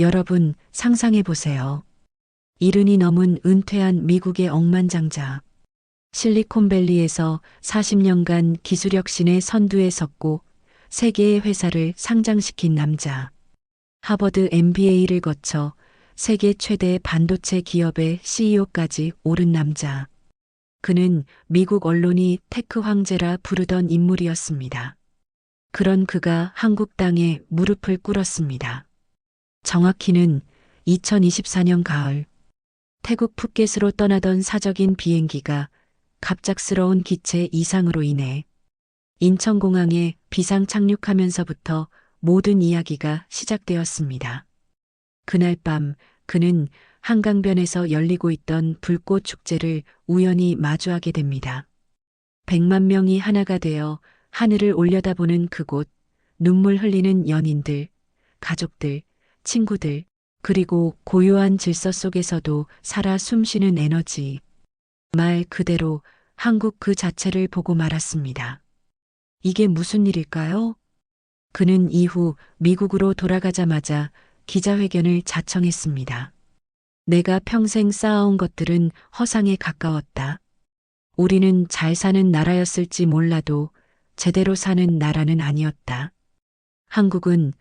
여러분, 상상해 보세요. 이른이 넘은 은퇴한 미국의 억만장자. 실리콘밸리에서 40년간 기술혁신의 선두에 섰고 세계의 회사를 상장시킨 남자. 하버드 MBA를 거쳐 세계 최대 반도체 기업의 CEO까지 오른 남자. 그는 미국 언론이 테크 황제라 부르던 인물이었습니다. 그런 그가 한국 땅에 무릎을 꿇었습니다. 정확히는 2024년 가을, 태국 푸켓으로 떠나던 사적인 비행기가 갑작스러운 기체 이상으로 인해 인천공항에 비상 착륙하면서부터 모든 이야기가 시작되었습니다. 그날 밤 그는 한강변에서 열리고 있던 불꽃 축제를 우연히 마주하게 됩니다. 100만 명이 하나가 되어 하늘을 올려다보는 그곳, 눈물 흘리는 연인들, 가족들, 친구들, 그리고 고요한 질서 속에서도 살아 숨쉬는 에너지. 말 그대로 한국 그 자체를 보고 말았습니다. 이게 무슨 일일까요? 그는 이후 미국으로 돌아가자마자 기자회견을 자청했습니다. 내가 평생 쌓아온 것들은 허상에 가까웠다. 우리는 잘 사는 나라였을지 몰라도 제대로 사는 나라는 아니었다. 한국은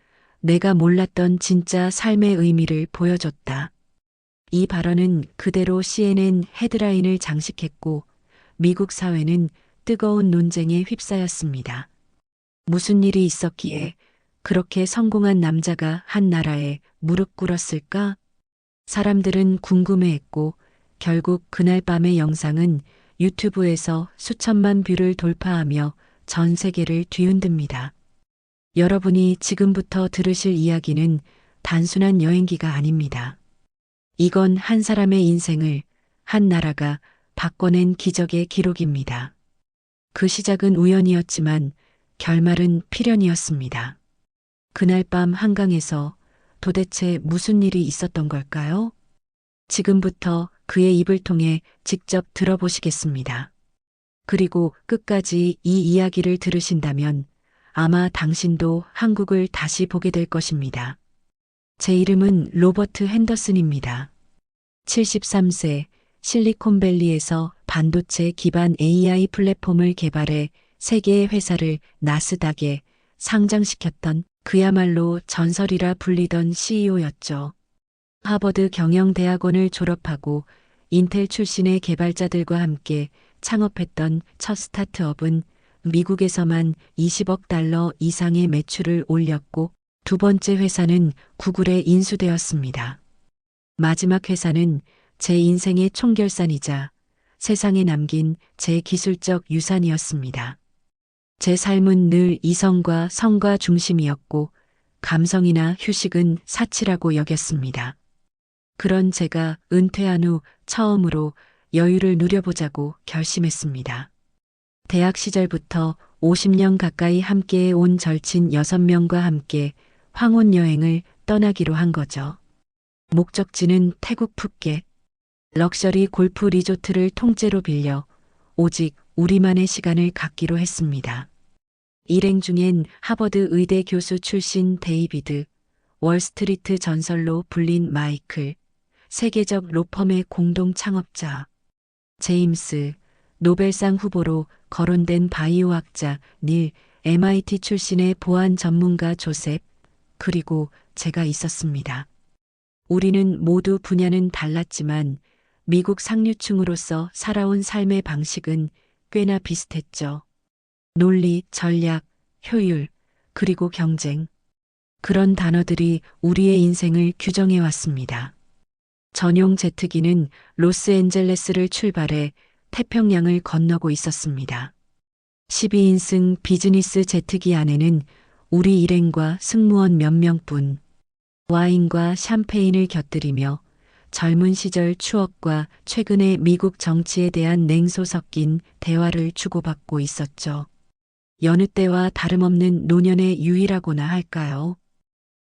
내가 몰랐던 진짜 삶의 의미를 보여줬다. 이 발언은 그대로 CNN 헤드라인을 장식했고 미국 사회는 뜨거운 논쟁에 휩싸였습니다. 무슨 일이 있었기에 그렇게 성공한 남자가 한 나라에 무릎 꿇었을까? 사람들은 궁금해했고 결국 그날 밤의 영상은 유튜브에서 수천만 뷰를 돌파하며 전 세계를 뒤흔듭니다. 여러분이 지금부터 들으실 이야기는 단순한 여행기가 아닙니다. 이건 한 사람의 인생을 한 나라가 바꿔낸 기적의 기록입니다. 그 시작은 우연이었지만 결말은 필연이었습니다. 그날 밤 한강에서 도대체 무슨 일이 있었던 걸까요? 지금부터 그의 입을 통해 직접 들어보시겠습니다. 그리고 끝까지 이 이야기를 들으신다면 아마 당신도 한국을 다시 보게 될 것입니다. 제 이름은 로버트 핸더슨입니다. 73세 실리콘밸리에서 반도체 기반 AI 플랫폼을 개발해 세계의 회사를 나스닥에 상장시켰던 그야말로 전설이라 불리던 CEO였죠. 하버드 경영대학원을 졸업하고 인텔 출신의 개발자들과 함께 창업했던 첫 스타트업은 미국에서만 20억 달러 이상의 매출을 올렸고 두 번째 회사는 구글에 인수되었습니다. 마지막 회사는 제 인생의 총결산이자 세상에 남긴 제 기술적 유산이었습니다. 제 삶은 늘 이성과 성과 중심이었고 감성이나 휴식은 사치라고 여겼습니다. 그런 제가 은퇴한 후 처음으로 여유를 누려보자고 결심했습니다. 대학 시절부터 50년 가까이 함께해 온 절친 6명과 함께 황혼 여행을 떠나기로 한 거죠. 목적지는 태국 푸켓. 럭셔리 골프 리조트를 통째로 빌려 오직 우리만의 시간을 갖기로 했습니다. 일행 중엔 하버드 의대 교수 출신 데이비드, 월스트리트 전설로 불린 마이클, 세계적 로펌의 공동 창업자, 제임스, 노벨상 후보로 거론된 바이오학자 닐, MIT 출신의 보안 전문가 조셉, 그리고 제가 있었습니다. 우리는 모두 분야는 달랐지만 미국 상류층으로서 살아온 삶의 방식은 꽤나 비슷했죠. 논리, 전략, 효율, 그리고 경쟁. 그런 단어들이 우리의 인생을 규정해 왔습니다. 전용 제트기는 로스앤젤레스를 출발해 태평양을 건너고 있었습니다. 12인승 비즈니스 제트기 안에는 우리 일행과 승무원 몇 명뿐, 와인과 샴페인을 곁들이며 젊은 시절 추억과 최근의 미국 정치에 대한 냉소 섞인 대화를 주고받고 있었죠. 여느 때와 다름없는 노년의 유일하고나 할까요?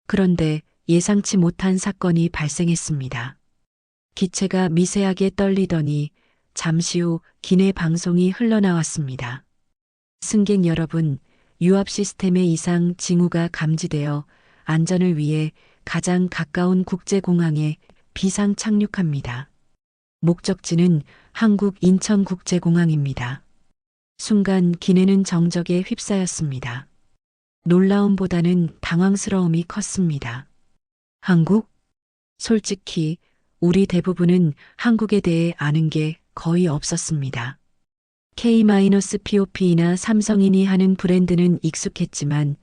그런데 예상치 못한 사건이 발생했습니다. 기체가 미세하게 떨리더니 잠시 후 기내 방송이 흘러나왔습니다. 승객 여러분, 유압 시스템의 이상 징후가 감지되어 안전을 위해 가장 가까운 국제공항에 비상 착륙합니다. 목적지는 한국 인천국제공항입니다. 순간 기내는 정적에 휩싸였습니다. 놀라움보다는 당황스러움이 컸습니다. 한국? 솔직히 우리 대부분은 한국에 대해 아는 게 거의 없었습니다. K-POP나 삼성인이 하는 브랜드는 익숙했지만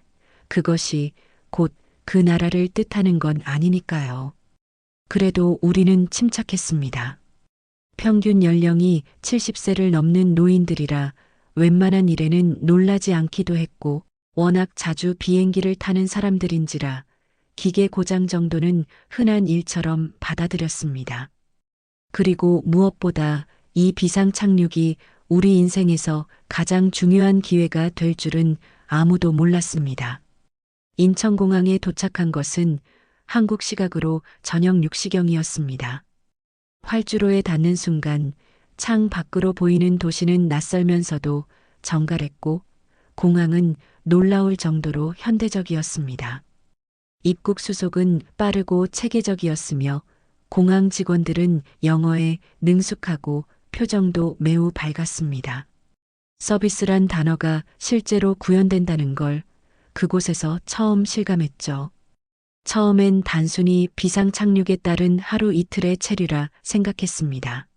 그것이 곧 그 나라를 뜻하는 건 아니니까요. 그래도 우리는 침착했습니다. 평균 연령이 70세를 넘는 노인들이라 웬만한 일에는 놀라지 않기도 했고 워낙 자주 비행기를 타는 사람들인지라 기계 고장 정도는 흔한 일처럼 받아들였습니다. 그리고 무엇보다 이 비상 착륙이 우리 인생에서 가장 중요한 기회가 될 줄은 아무도 몰랐습니다. 인천공항에 도착한 것은 한국 시각으로 저녁 6시경이었습니다. 활주로에 닿는 순간 창 밖으로 보이는 도시는 낯설면서도 정갈했고 공항은 놀라울 정도로 현대적이었습니다. 입국 수속은 빠르고 체계적이었으며 공항 직원들은 영어에 능숙하고 표정도 매우 밝았습니다. 서비스란 단어가 실제로 구현된다는 걸 그곳에서 처음 실감했죠. 처음엔 단순히 비상 착륙에 따른 하루 이틀의 체류라 생각했습니다.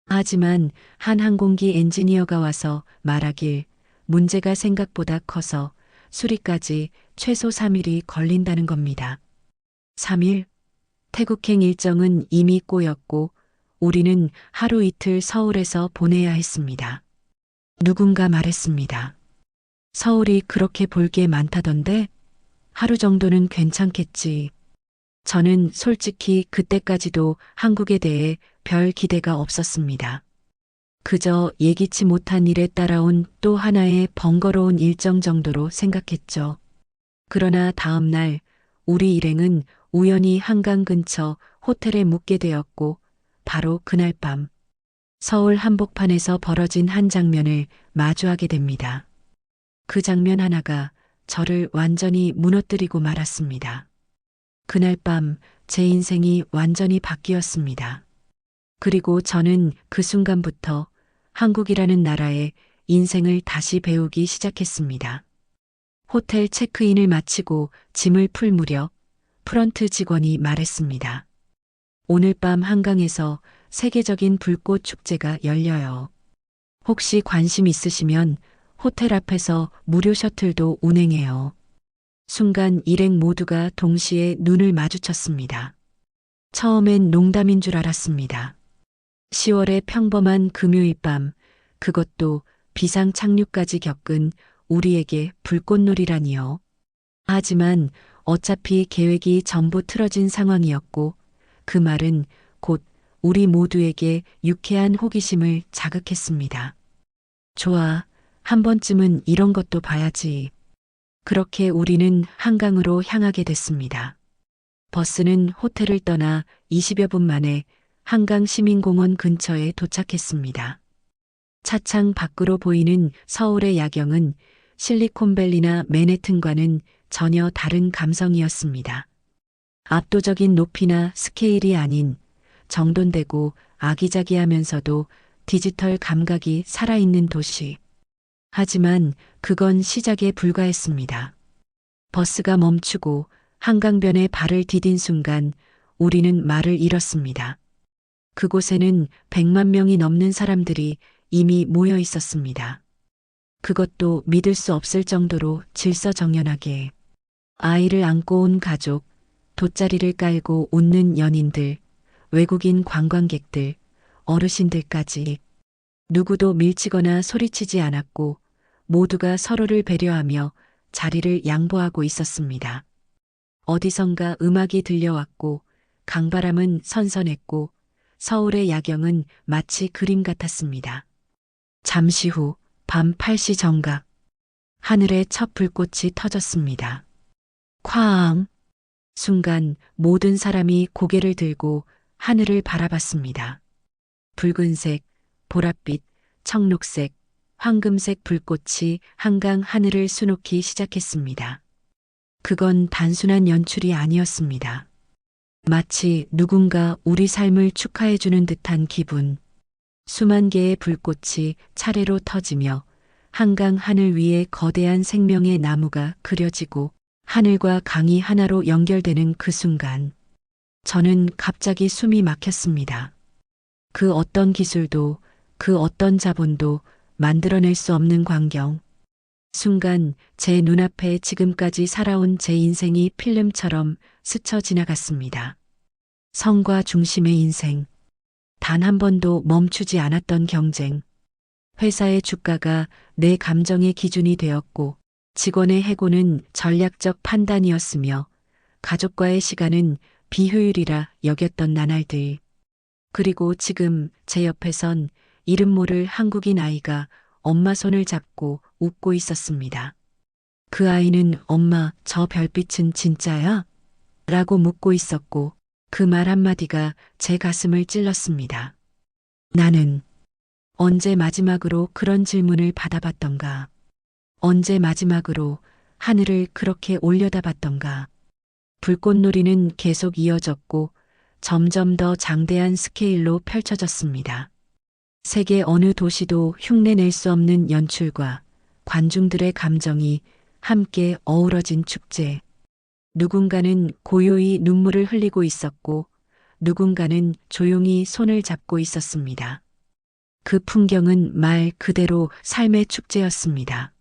하지만 한 항공기 엔지니어가 와서 말하길 문제가 생각보다 커서 수리까지 최소 3일이 걸린다는 겁니다. 3일? 태국행 일정은 이미 꼬였고 우리는 하루 이틀 서울에서 보내야 했습니다. 누군가 말했습니다. 서울이 그렇게 볼 게 많다던데 하루 정도는 괜찮겠지. 저는 솔직히 그때까지도 한국에 대해 별 기대가 없었습니다. 그저 예기치 못한 일에 따라온 또 하나의 번거로운 일정 정도로 생각했죠. 그러나 다음 날 우리 일행은 우연히 한강 근처 호텔에 묵게 되었고 바로 그날 밤 서울 한복판에서 벌어진 한 장면을 마주하게 됩니다. 그 장면 하나가 저를 완전히 무너뜨리고 말았습니다. 그날 밤 제 인생이 완전히 바뀌었습니다. 그리고 저는 그 순간부터 한국이라는 나라의 인생을 다시 배우기 시작했습니다. 호텔 체크인을 마치고 짐을 풀 무렵 프런트 직원이 말했습니다. 오늘 밤 한강에서 세계적인 불꽃 축제가 열려요. 혹시 관심 있으시면 호텔 앞에서 무료 셔틀도 운행해요. 순간 일행 모두가 동시에 눈을 마주쳤습니다. 처음엔 농담인 줄 알았습니다. 10월의 평범한 금요일 밤, 그것도 비상 착륙까지 겪은 우리에게 불꽃놀이라니요. 하지만 어차피 계획이 전부 틀어진 상황이었고 그 말은 곧 우리 모두에게 유쾌한 호기심을 자극했습니다. 좋아, 한 번쯤은 이런 것도 봐야지. 그렇게 우리는 한강으로 향하게 됐습니다. 버스는 호텔을 떠나 20여 분 만에 한강 시민공원 근처에 도착했습니다. 차창 밖으로 보이는 서울의 야경은 실리콘밸리나 맨해튼과는 전혀 다른 감성이었습니다. 압도적인 높이나 스케일이 아닌 정돈되고 아기자기하면서도 디지털 감각이 살아있는 도시. 하지만 그건 시작에 불과했습니다. 버스가 멈추고 한강변에 발을 디딘 순간 우리는 말을 잃었습니다. 그곳에는 100만 명이 넘는 사람들이 이미 모여 있었습니다. 그것도 믿을 수 없을 정도로 질서정연하게 아이를 안고 온 가족, 돗자리를 깔고 웃는 연인들, 외국인 관광객들, 어르신들까지 누구도 밀치거나 소리치지 않았고 모두가 서로를 배려하며 자리를 양보하고 있었습니다. 어디선가 음악이 들려왔고 강바람은 선선했고 서울의 야경은 마치 그림 같았습니다. 잠시 후 밤 8시 정각 하늘에 첫 불꽃이 터졌습니다. 쾅! 순간 모든 사람이 고개를 들고 하늘을 바라봤습니다. 붉은색, 보랏빛, 청록색, 황금색 불꽃이 한강 하늘을 수놓기 시작했습니다. 그건 단순한 연출이 아니었습니다. 마치 누군가 우리 삶을 축하해주는 듯한 기분. 수만 개의 불꽃이 차례로 터지며 한강 하늘 위에 거대한 생명의 나무가 그려지고 하늘과 강이 하나로 연결되는 그 순간, 저는 갑자기 숨이 막혔습니다. 그 어떤 기술도, 그 어떤 자본도 만들어낼 수 없는 광경. 순간 제 눈앞에 지금까지 살아온 제 인생이 필름처럼 스쳐 지나갔습니다. 성과 중심의 인생. 단 한 번도 멈추지 않았던 경쟁. 회사의 주가가 내 감정의 기준이 되었고, 직원의 해고는 전략적 판단이었으며, 가족과의 시간은 비효율이라 여겼던 나날들. 그리고 지금 제 옆에선 이름 모를 한국인 아이가 엄마 손을 잡고 웃고 있었습니다. 그 아이는 엄마, 저 별빛은 진짜야? 라고 묻고 있었고, 그 말 한마디가 제 가슴을 찔렀습니다. 나는 언제 마지막으로 그런 질문을 받아봤던가? 언제 마지막으로 하늘을 그렇게 올려다봤던가? 불꽃놀이는 계속 이어졌고 점점 더 장대한 스케일로 펼쳐졌습니다. 세계 어느 도시도 흉내낼 수 없는 연출과 관중들의 감정이 함께 어우러진 축제. 누군가는 고요히 눈물을 흘리고 있었고 누군가는 조용히 손을 잡고 있었습니다. 그 풍경은 말 그대로 삶의 축제였습니다.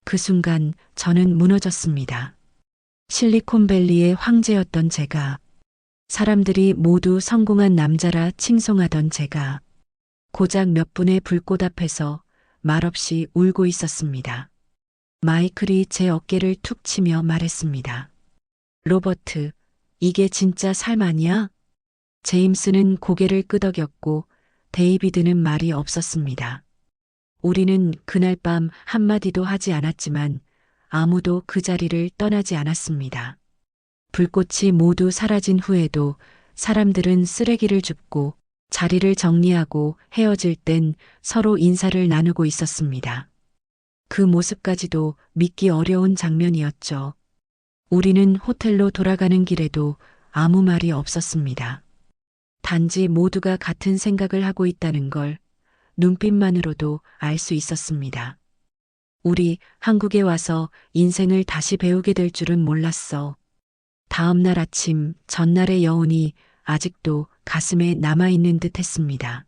그 순간 저는 무너졌습니다. 실리콘밸리의 황제였던 제가, 사람들이 모두 성공한 남자라 칭송하던 제가, 고작 몇 분의 불꽃 앞에서 말없이 울고 있었습니다. 마이클이 제 어깨를 툭 치며 말했습니다. 로버트, 이게 진짜 삶 아니야? 제임스는 고개를 끄덕였고 데이비드는 말이 없었습니다. 우리는 그날 밤 한마디도 하지 않았지만 아무도 그 자리를 떠나지 않았습니다. 불꽃이 모두 사라진 후에도 사람들은 쓰레기를 줍고 자리를 정리하고 헤어질 땐 서로 인사를 나누고 있었습니다. 그 모습까지도 믿기 어려운 장면이었죠. 우리는 호텔로 돌아가는 길에도 아무 말이 없었습니다. 단지 모두가 같은 생각을 하고 있다는 걸 눈빛만으로도 알 수 있었습니다. 우리 한국에 와서 인생을 다시 배우게 될 줄은 몰랐어. 다음 날 아침, 전날의 여운이 아직도 가슴에 남아있는 듯 했습니다.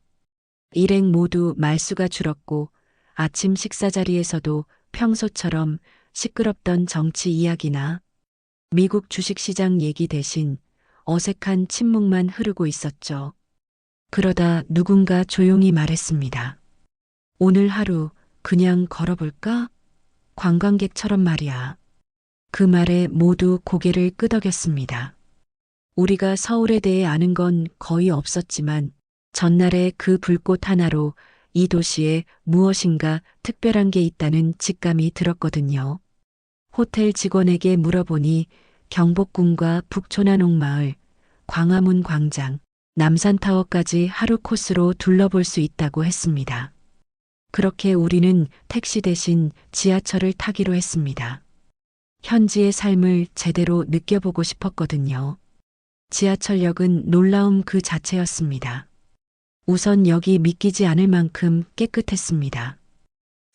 일행 모두 말수가 줄었고 아침 식사 자리에서도 평소처럼 시끄럽던 정치 이야기나 미국 주식시장 얘기 대신 어색한 침묵만 흐르고 있었죠. 그러다 누군가 조용히 말했습니다. 오늘 하루 그냥 걸어볼까? 관광객처럼 말이야. 그 말에 모두 고개를 끄덕였습니다. 우리가 서울에 대해 아는 건 거의 없었지만 전날의 그 불꽃 하나로 이 도시에 무엇인가 특별한 게 있다는 직감이 들었거든요. 호텔 직원에게 물어보니 경복궁과 북촌한옥마을, 광화문 광장, 남산타워까지 하루 코스로 둘러볼 수 있다고 했습니다. 그렇게 우리는 택시 대신 지하철을 타기로 했습니다. 현지의 삶을 제대로 느껴보고 싶었거든요. 지하철역은 놀라움 그 자체였습니다. 우선 역이 믿기지 않을 만큼 깨끗했습니다.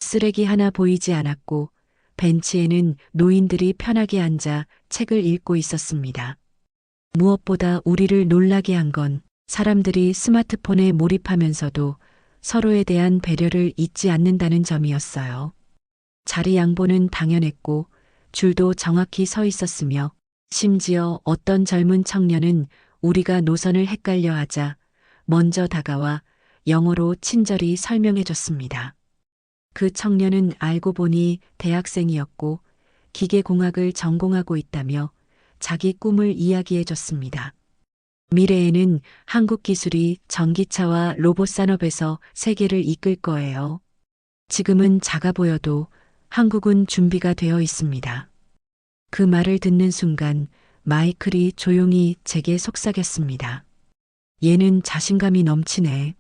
쓰레기 하나 보이지 않았고 벤치에는 노인들이 편하게 앉아 책을 읽고 있었습니다. 무엇보다 우리를 놀라게 한 건 사람들이 스마트폰에 몰입하면서도 서로에 대한 배려를 잊지 않는다는 점이었어요. 자리 양보는 당연했고 줄도 정확히 서 있었으며 심지어 어떤 젊은 청년은 우리가 노선을 헷갈려 하자 먼저 다가와 영어로 친절히 설명해 줬습니다. 그 청년은 알고 보니 대학생이었고 기계공학을 전공하고 있다며 자기 꿈을 이야기해 줬습니다. 미래에는 한국 기술이 전기차와 로봇 산업에서 세계를 이끌 거예요. 지금은 작아 보여도 한국은 준비가 되어 있습니다. 그 말을 듣는 순간 마이클이 조용히 제게 속삭였습니다. 얘는 자신감이 넘치네.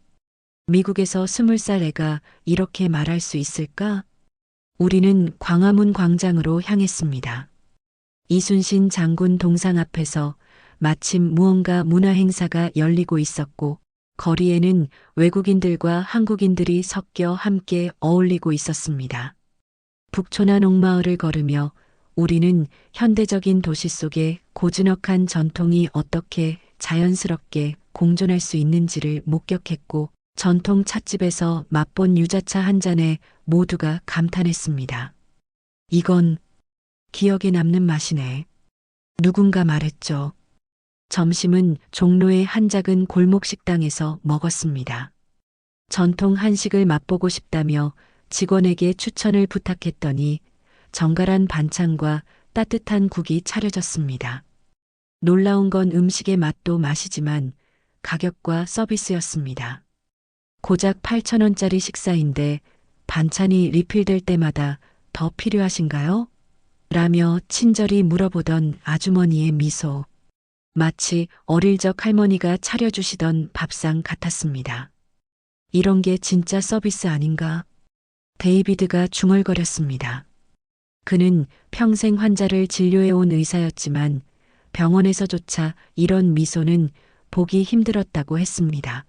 미국에서 20살 애가 이렇게 말할 수 있을까? 우리는 광화문 광장으로 향했습니다. 이순신 장군 동상 앞에서 마침 무언가 문화 행사가 열리고 있었고 거리에는 외국인들과 한국인들이 섞여 함께 어울리고 있었습니다. 북촌한 옥마을을 걸으며 우리는 현대적인 도시 속에 고즈넉한 전통이 어떻게 자연스럽게 공존할 수 있는지를 목격했고 전통 찻집에서 맛본 유자차 한 잔에 모두가 감탄했습니다. 이건 기억에 남는 맛이네. 누군가 말했죠. 점심은 종로의 한 작은 골목 식당에서 먹었습니다. 전통 한식을 맛보고 싶다며 직원에게 추천을 부탁했더니 정갈한 반찬과 따뜻한 국이 차려졌습니다. 놀라운 건 음식의 맛도 맛이지만 가격과 서비스였습니다. 고작 8,000원짜리 식사인데 반찬이 리필될 때마다 더 필요하신가요? 라며 친절히 물어보던 아주머니의 미소. 마치 어릴 적 할머니가 차려주시던 밥상 같았습니다. 이런 게 진짜 서비스 아닌가? 데이비드가 중얼거렸습니다. 그는 평생 환자를 진료해온 의사였지만 병원에서조차 이런 미소는 보기 힘들었다고 했습니다.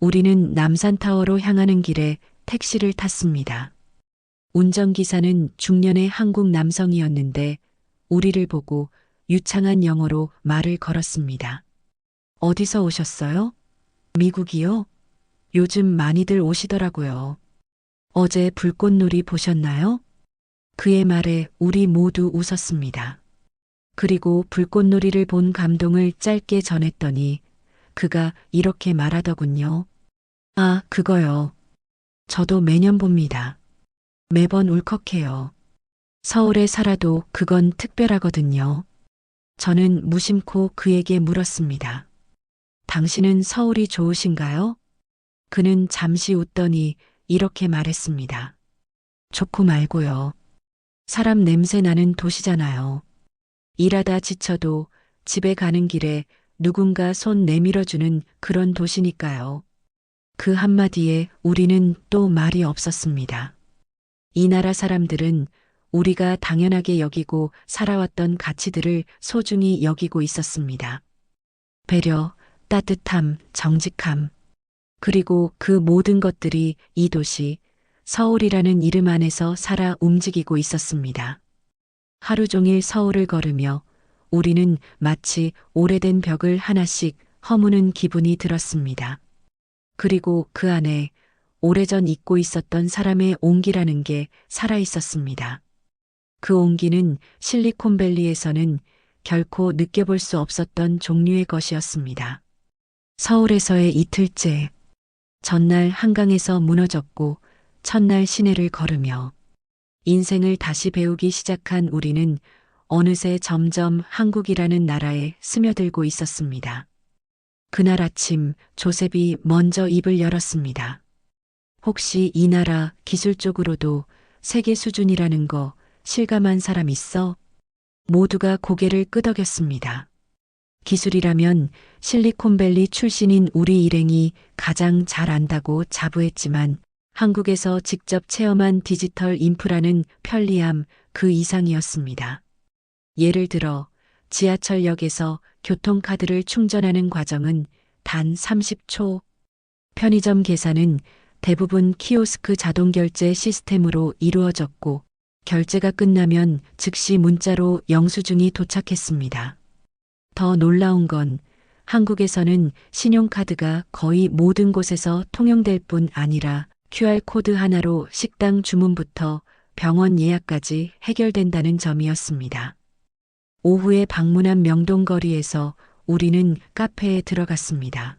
우리는 남산타워로 향하는 길에 택시를 탔습니다. 운전기사는 중년의 한국 남성이었는데 우리를 보고 유창한 영어로 말을 걸었습니다. 어디서 오셨어요? 미국이요? 요즘 많이들 오시더라고요. 어제 불꽃놀이 보셨나요? 그의 말에 우리 모두 웃었습니다. 그리고 불꽃놀이를 본 감동을 짧게 전했더니 그가 이렇게 말하더군요. 아, 그거요. 저도 매년 봅니다. 매번 울컥해요. 서울에 살아도 그건 특별하거든요. 저는 무심코 그에게 물었습니다. 당신은 서울이 좋으신가요? 그는 잠시 웃더니 이렇게 말했습니다. 좋고 말고요. 사람 냄새 나는 도시잖아요. 일하다 지쳐도 집에 가는 길에 누군가 손 내밀어주는 그런 도시니까요. 그 한마디에 우리는 또 말이 없었습니다. 이 나라 사람들은 우리가 당연하게 여기고 살아왔던 가치들을 소중히 여기고 있었습니다. 배려, 따뜻함, 정직함. 그리고 그 모든 것들이 이 도시, 서울이라는 이름 안에서 살아 움직이고 있었습니다. 하루 종일 서울을 걸으며 우리는 마치 오래된 벽을 하나씩 허무는 기분이 들었습니다. 그리고 그 안에 오래전 잊고 있었던 사람의 온기라는 게 살아 있었습니다. 그 온기는 실리콘밸리에서는 결코 느껴볼 수 없었던 종류의 것이었습니다. 서울에서의 이틀째, 전날 한강에서 무너졌고 첫날 시내를 걸으며 인생을 다시 배우기 시작한 우리는 어느새 점점 한국이라는 나라에 스며들고 있었습니다. 그날 아침 조셉이 먼저 입을 열었습니다. 혹시 이 나라 기술적으로도 세계 수준이라는 거 실감한 사람 있어? 모두가 고개를 끄덕였습니다. 기술이라면 실리콘밸리 출신인 우리 일행이 가장 잘 안다고 자부했지만 한국에서 직접 체험한 디지털 인프라는 편리함 그 이상이었습니다. 예를 들어 지하철역에서 교통카드를 충전하는 과정은 단 30초, 편의점 계산은 대부분 키오스크 자동결제 시스템으로 이루어졌고 결제가 끝나면 즉시 문자로 영수증이 도착했습니다. 더 놀라운 건 한국에서는 신용카드가 거의 모든 곳에서 통용될 뿐 아니라 QR코드 하나로 식당 주문부터 병원 예약까지 해결된다는 점이었습니다. 오후에 방문한 명동거리에서 우리는 카페에 들어갔습니다.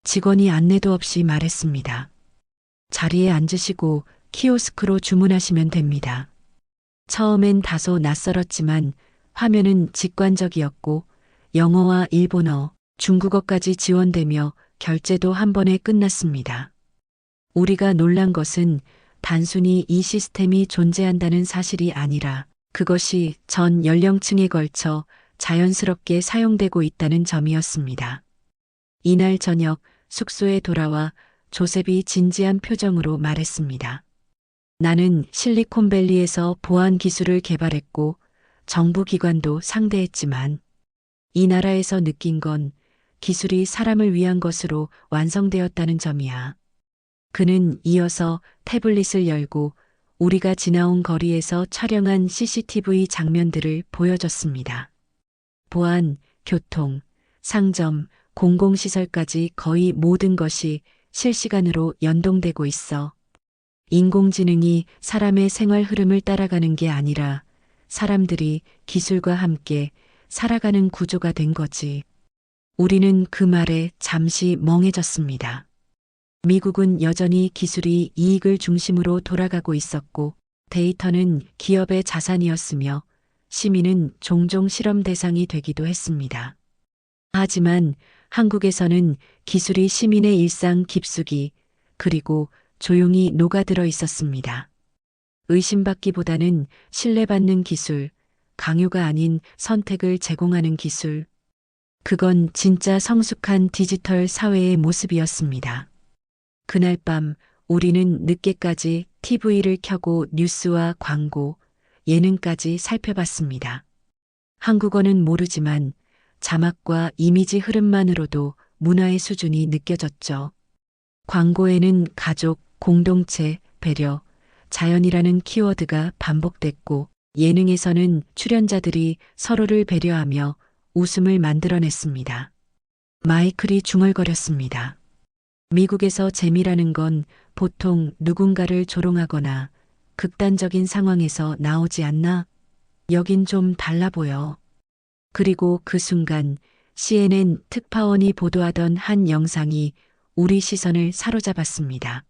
직원이 안내도 없이 말했습니다. 자리에 앉으시고 키오스크로 주문하시면 됩니다. 처음엔 다소 낯설었지만 화면은 직관적이었고 영어와 일본어, 중국어까지 지원되며 결제도 한 번에 끝났습니다. 우리가 놀란 것은 단순히 이 시스템이 존재한다는 사실이 아니라 그것이 전 연령층에 걸쳐 자연스럽게 사용되고 있다는 점이었습니다. 이날 저녁 숙소에 돌아와 조셉이 진지한 표정으로 말했습니다. 나는 실리콘밸리에서 보안 기술을 개발했고 정부 기관도 상대했지만 이 나라에서 느낀 건 기술이 사람을 위한 것으로 완성되었다는 점이야. 그는 이어서 태블릿을 열고 우리가 지나온 거리에서 촬영한 CCTV 장면들을 보여줬습니다. 보안, 교통, 상점, 공공시설까지 거의 모든 것이 실시간으로 연동되고 있어. 인공지능이 사람의 생활 흐름을 따라가는 게 아니라 사람들이 기술과 함께 살아가는 구조가 된 거지. 우리는 그 말에 잠시 멍해졌습니다. 미국은 여전히 기술이 이익을 중심으로 돌아가고 있었고 데이터는 기업의 자산이었으며 시민은 종종 실험 대상이 되기도 했습니다. 하지만 한국에서는 기술이 시민의 일상 깊숙이 그리고 조용히 녹아들어 있었습니다. 의심받기보다는 신뢰받는 기술, 강요가 아닌 선택을 제공하는 기술. 그건 진짜 성숙한 디지털 사회의 모습이었습니다. 그날 밤 우리는 늦게까지 TV를 켜고 뉴스와 광고, 예능까지 살펴봤습니다. 한국어는 모르지만 자막과 이미지 흐름만으로도 문화의 수준이 느껴졌죠. 광고에는 가족, 공동체, 배려, 자연이라는 키워드가 반복됐고 예능에서는 출연자들이 서로를 배려하며 웃음을 만들어냈습니다. 마이클이 중얼거렸습니다. 미국에서 재미라는 건 보통 누군가를 조롱하거나 극단적인 상황에서 나오지 않나? 여긴 좀 달라 보여. 그리고 그 순간 CNN 특파원이 보도하던 한 영상이 우리 시선을 사로잡았습니다.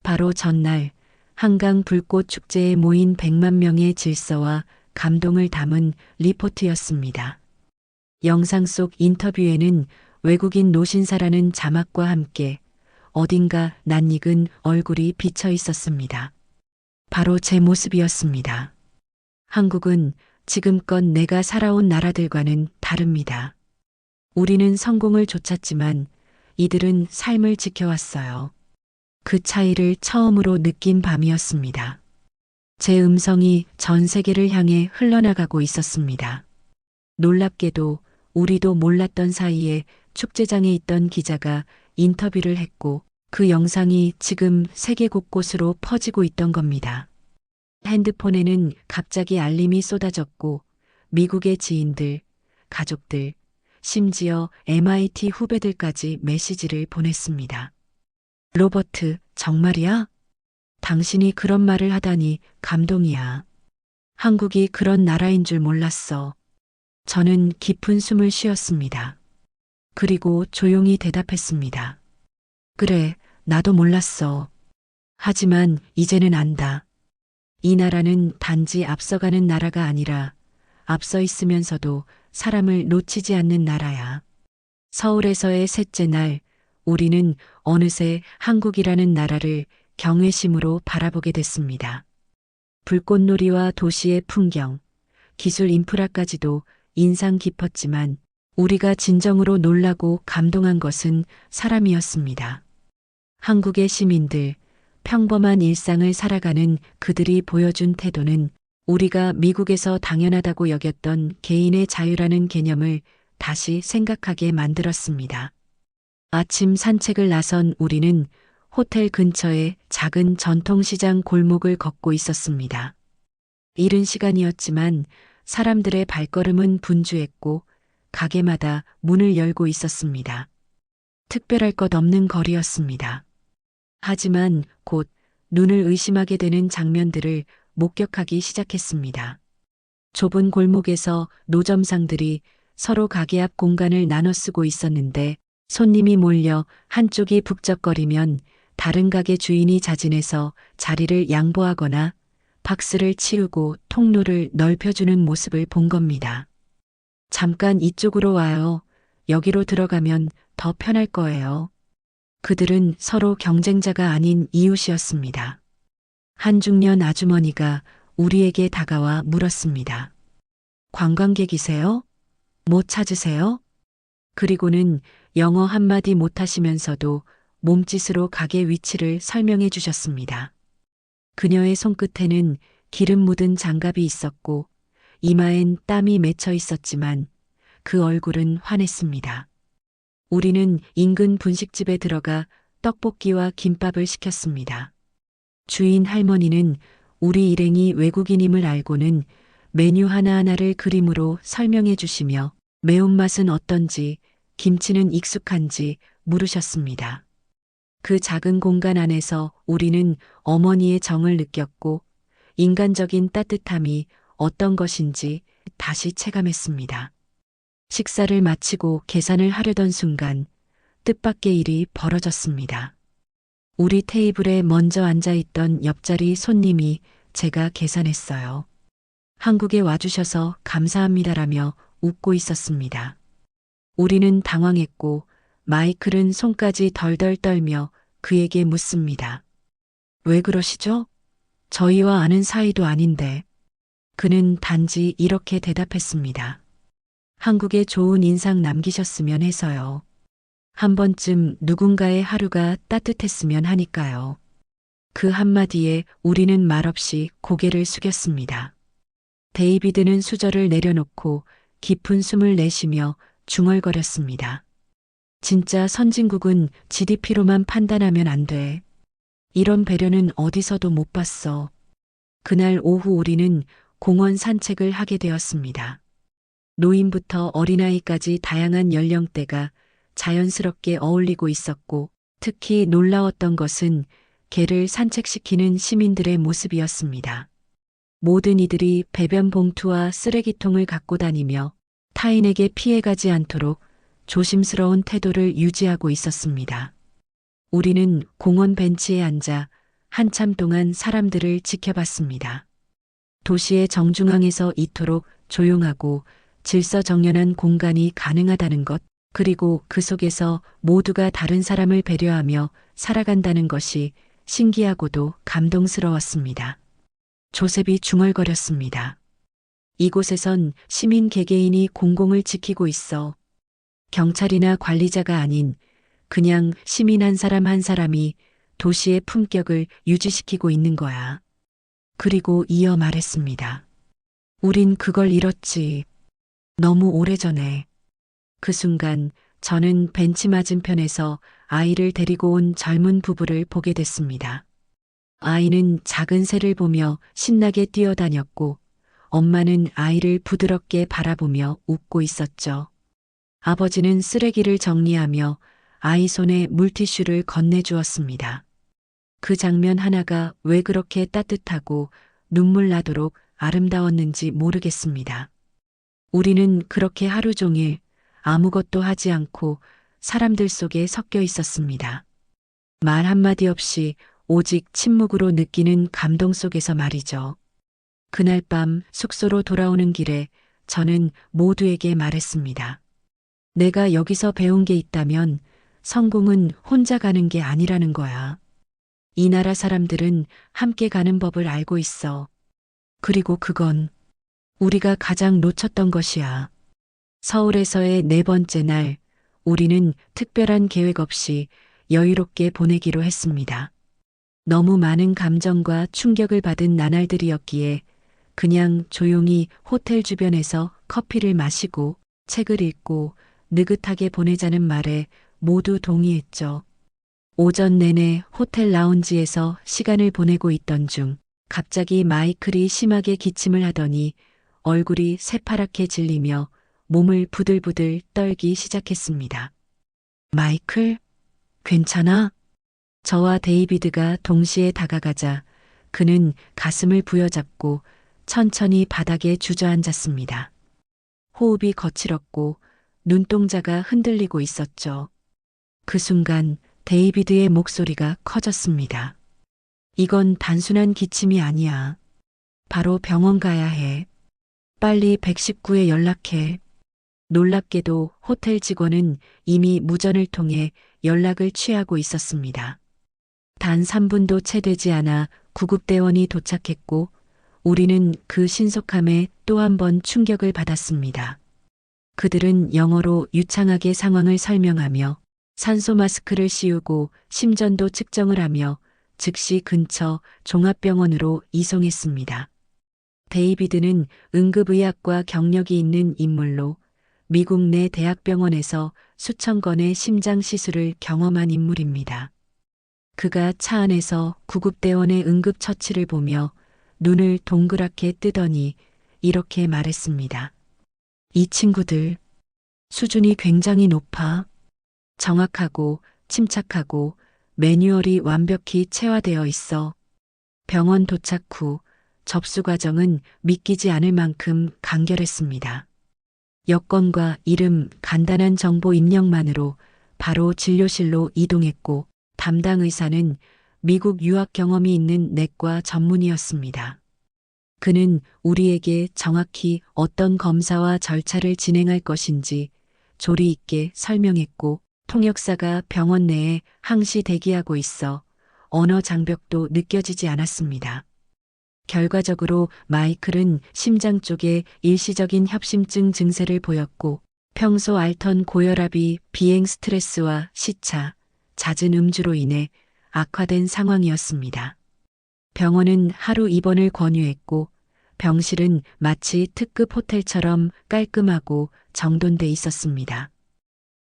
바로 전날 한강 불꽃 축제에 모인 100만 명의 질서와 감동을 담은 리포트였습니다. 영상 속 인터뷰에는 외국인 노신사라는 자막과 함께 어딘가 낯익은 얼굴이 비쳐 있었습니다. 바로 제 모습이었습니다. 한국은 지금껏 내가 살아온 나라들과는 다릅니다. 우리는 성공을 좇았지만 이들은 삶을 지켜왔어요. 그 차이를 처음으로 느낀 밤이었습니다. 제 음성이 전 세계를 향해 흘러나가고 있었습니다. 놀랍게도 우리도 몰랐던 사이에 축제장에 있던 기자가 인터뷰를 했고 그 영상이 지금 세계 곳곳으로 퍼지고 있던 겁니다. 핸드폰에는 갑자기 알림이 쏟아졌고 미국의 지인들, 가족들, 심지어 MIT 후배들까지 메시지를 보냈습니다. 로버트, 정말이야? 당신이 그런 말을 하다니 감동이야. 한국이 그런 나라인 줄 몰랐어. 저는 깊은 숨을 쉬었습니다. 그리고 조용히 대답했습니다. 그래, 나도 몰랐어. 하지만 이제는 안다. 이 나라는 단지 앞서가는 나라가 아니라 앞서 있으면서도 사람을 놓치지 않는 나라야. 서울에서의 셋째 날, 우리는 어느새 한국이라는 나라를 경외심으로 바라보게 됐습니다. 불꽃놀이와 도시의 풍경, 기술 인프라까지도 인상 깊었지만 우리가 진정으로 놀라고 감동한 것은 사람이었습니다. 한국의 시민들, 평범한 일상을 살아가는 그들이 보여준 태도는 우리가 미국에서 당연하다고 여겼던 개인의 자유라는 개념을 다시 생각하게 만들었습니다. 아침 산책을 나선 우리는 호텔 근처의 작은 전통시장 골목을 걷고 있었습니다. 이른 시간이었지만 사람들의 발걸음은 분주했고 가게마다 문을 열고 있었습니다. 특별할 것 없는 거리였습니다. 하지만 곧 눈을 의심하게 되는 장면들을 목격하기 시작했습니다. 좁은 골목에서 노점상들이 서로 가게 앞 공간을 나눠 쓰고 있었는데 손님이 몰려 한쪽이 북적거리면 다른 가게 주인이 자진해서 자리를 양보하거나 박스를 치우고 통로를 넓혀주는 모습을 본 겁니다. 잠깐 이쪽으로 와요. 여기로 들어가면 더 편할 거예요. 그들은 서로 경쟁자가 아닌 이웃이었습니다. 한 중년 아주머니가 우리에게 다가와 물었습니다. 관광객이세요? 뭐 찾으세요? 그리고는 영어 한마디 못하시면서도 몸짓으로 가게 위치를 설명해 주셨습니다. 그녀의 손끝에는 기름 묻은 장갑이 있었고 이마엔 땀이 맺혀 있었지만 그 얼굴은 환했습니다. 우리는 인근 분식집에 들어가 떡볶이와 김밥을 시켰습니다. 주인 할머니는 우리 일행이 외국인임을 알고는 메뉴 하나하나를 그림으로 설명해 주시며 매운맛은 어떤지, 김치는 익숙한지 물으셨습니다. 그 작은 공간 안에서 우리는 어머니의 정을 느꼈고 인간적인 따뜻함이 어떤 것인지 다시 체감했습니다. 식사를 마치고 계산을 하려던 순간 뜻밖의 일이 벌어졌습니다. 우리 테이블에 먼저 앉아 있던 옆자리 손님이 제가 계산했어요. 한국에 와주셔서 감사합니다라며 웃고 있었습니다. 우리는 당황했고 마이클은 손까지 덜덜 떨며 그에게 묻습니다. 왜 그러시죠? 저희와 아는 사이도 아닌데. 그는 단지 이렇게 대답했습니다. 한국에 좋은 인상 남기셨으면 해서요. 한 번쯤 누군가의 하루가 따뜻했으면 하니까요. 그 한마디에 우리는 말없이 고개를 숙였습니다. 데이비드는 수저를 내려놓고 깊은 숨을 내쉬며 중얼거렸습니다. 진짜 선진국은 GDP로만 판단하면 안 돼. 이런 배려는 어디서도 못 봤어. 그날 오후 우리는 공원 산책을 하게 되었습니다. 노인부터 어린아이까지 다양한 연령대가 자연스럽게 어울리고 있었고 특히 놀라웠던 것은 개를 산책시키는 시민들의 모습이었습니다. 모든 이들이 배변 봉투와 쓰레기통을 갖고 다니며 타인에게 피해가지 않도록 조심스러운 태도를 유지하고 있었습니다. 우리는 공원 벤치에 앉아 한참 동안 사람들을 지켜봤습니다. 도시의 정중앙에서 이토록 조용하고 질서정연한 공간이 가능하다는 것, 그리고 그 속에서 모두가 다른 사람을 배려하며 살아간다는 것이 신기하고도 감동스러웠습니다. 조셉이 중얼거렸습니다. 이곳에선 시민 개개인이 공공을 지키고 있어. 경찰이나 관리자가 아닌 그냥 시민 한 사람 한 사람이 도시의 품격을 유지시키고 있는 거야. 그리고 이어 말했습니다. 우린 그걸 잃었지. 너무 오래전에. 그 순간 저는 벤치 맞은편에서 아이를 데리고 온 젊은 부부를 보게 됐습니다. 아이는 작은 새를 보며 신나게 뛰어다녔고 엄마는 아이를 부드럽게 바라보며 웃고 있었죠. 아버지는 쓰레기를 정리하며 아이 손에 물티슈를 건네주었습니다. 그 장면 하나가 왜 그렇게 따뜻하고 눈물 나도록 아름다웠는지 모르겠습니다. 우리는 그렇게 하루 종일 아무것도 하지 않고 사람들 속에 섞여 있었습니다. 말 한마디 없이 오직 침묵으로 느끼는 감동 속에서 말이죠. 그날 밤 숙소로 돌아오는 길에 저는 모두에게 말했습니다. 내가 여기서 배운 게 있다면 성공은 혼자 가는 게 아니라는 거야. 이 나라 사람들은 함께 가는 법을 알고 있어. 그리고 그건 우리가 가장 놓쳤던 것이야. 서울에서의 네 번째 날, 우리는 특별한 계획 없이 여유롭게 보내기로 했습니다. 너무 많은 감정과 충격을 받은 나날들이었기에 그냥 조용히 호텔 주변에서 커피를 마시고 책을 읽고 느긋하게 보내자는 말에 모두 동의했죠. 오전 내내 호텔 라운지에서 시간을 보내고 있던 중 갑자기 마이클이 심하게 기침을 하더니 얼굴이 새파랗게 질리며 몸을 부들부들 떨기 시작했습니다. 마이클, 괜찮아? 저와 데이비드가 동시에 다가가자 그는 가슴을 부여잡고 천천히 바닥에 주저앉았습니다. 호흡이 거칠었고 눈동자가 흔들리고 있었죠. 그 순간 데이비드의 목소리가 커졌습니다. 이건 단순한 기침이 아니야. 바로 병원 가야 해. 빨리 119에 연락해. 놀랍게도 호텔 직원은 이미 무전을 통해 연락을 취하고 있었습니다. 단 3분도 채 되지 않아 구급대원이 도착했고 우리는 그 신속함에 또 한 번 충격을 받았습니다. 그들은 영어로 유창하게 상황을 설명하며 산소 마스크를 씌우고 심전도 측정을 하며 즉시 근처 종합병원으로 이송했습니다. 데이비드는 응급의학과 경력이 있는 인물로 미국 내 대학병원에서 수천 건의 심장 시술을 경험한 인물입니다. 그가 차 안에서 구급대원의 응급처치를 보며 눈을 동그랗게 뜨더니 이렇게 말했습니다. 이 친구들, 수준이 굉장히 높아. 정확하고 침착하고 매뉴얼이 완벽히 체화되어 있어. 병원 도착 후 접수 과정은 믿기지 않을 만큼 간결했습니다. 여권과 이름, 간단한 정보 입력만으로 바로 진료실로 이동했고 담당 의사는 미국 유학 경험이 있는 내과 전문의였습니다. 그는 우리에게 정확히 어떤 검사와 절차를 진행할 것인지 조리 있게 설명했고 통역사가 병원 내에 항시 대기하고 있어 언어 장벽도 느껴지지 않았습니다. 결과적으로 마이클은 심장 쪽에 일시적인 협심증 증세를 보였고 평소 앓던 고혈압이 비행 스트레스와 시차, 잦은 음주로 인해 악화된 상황이었습니다. 병원은 하루 입원을 권유했고 병실은 마치 특급 호텔처럼 깔끔하고 정돈돼 있었습니다.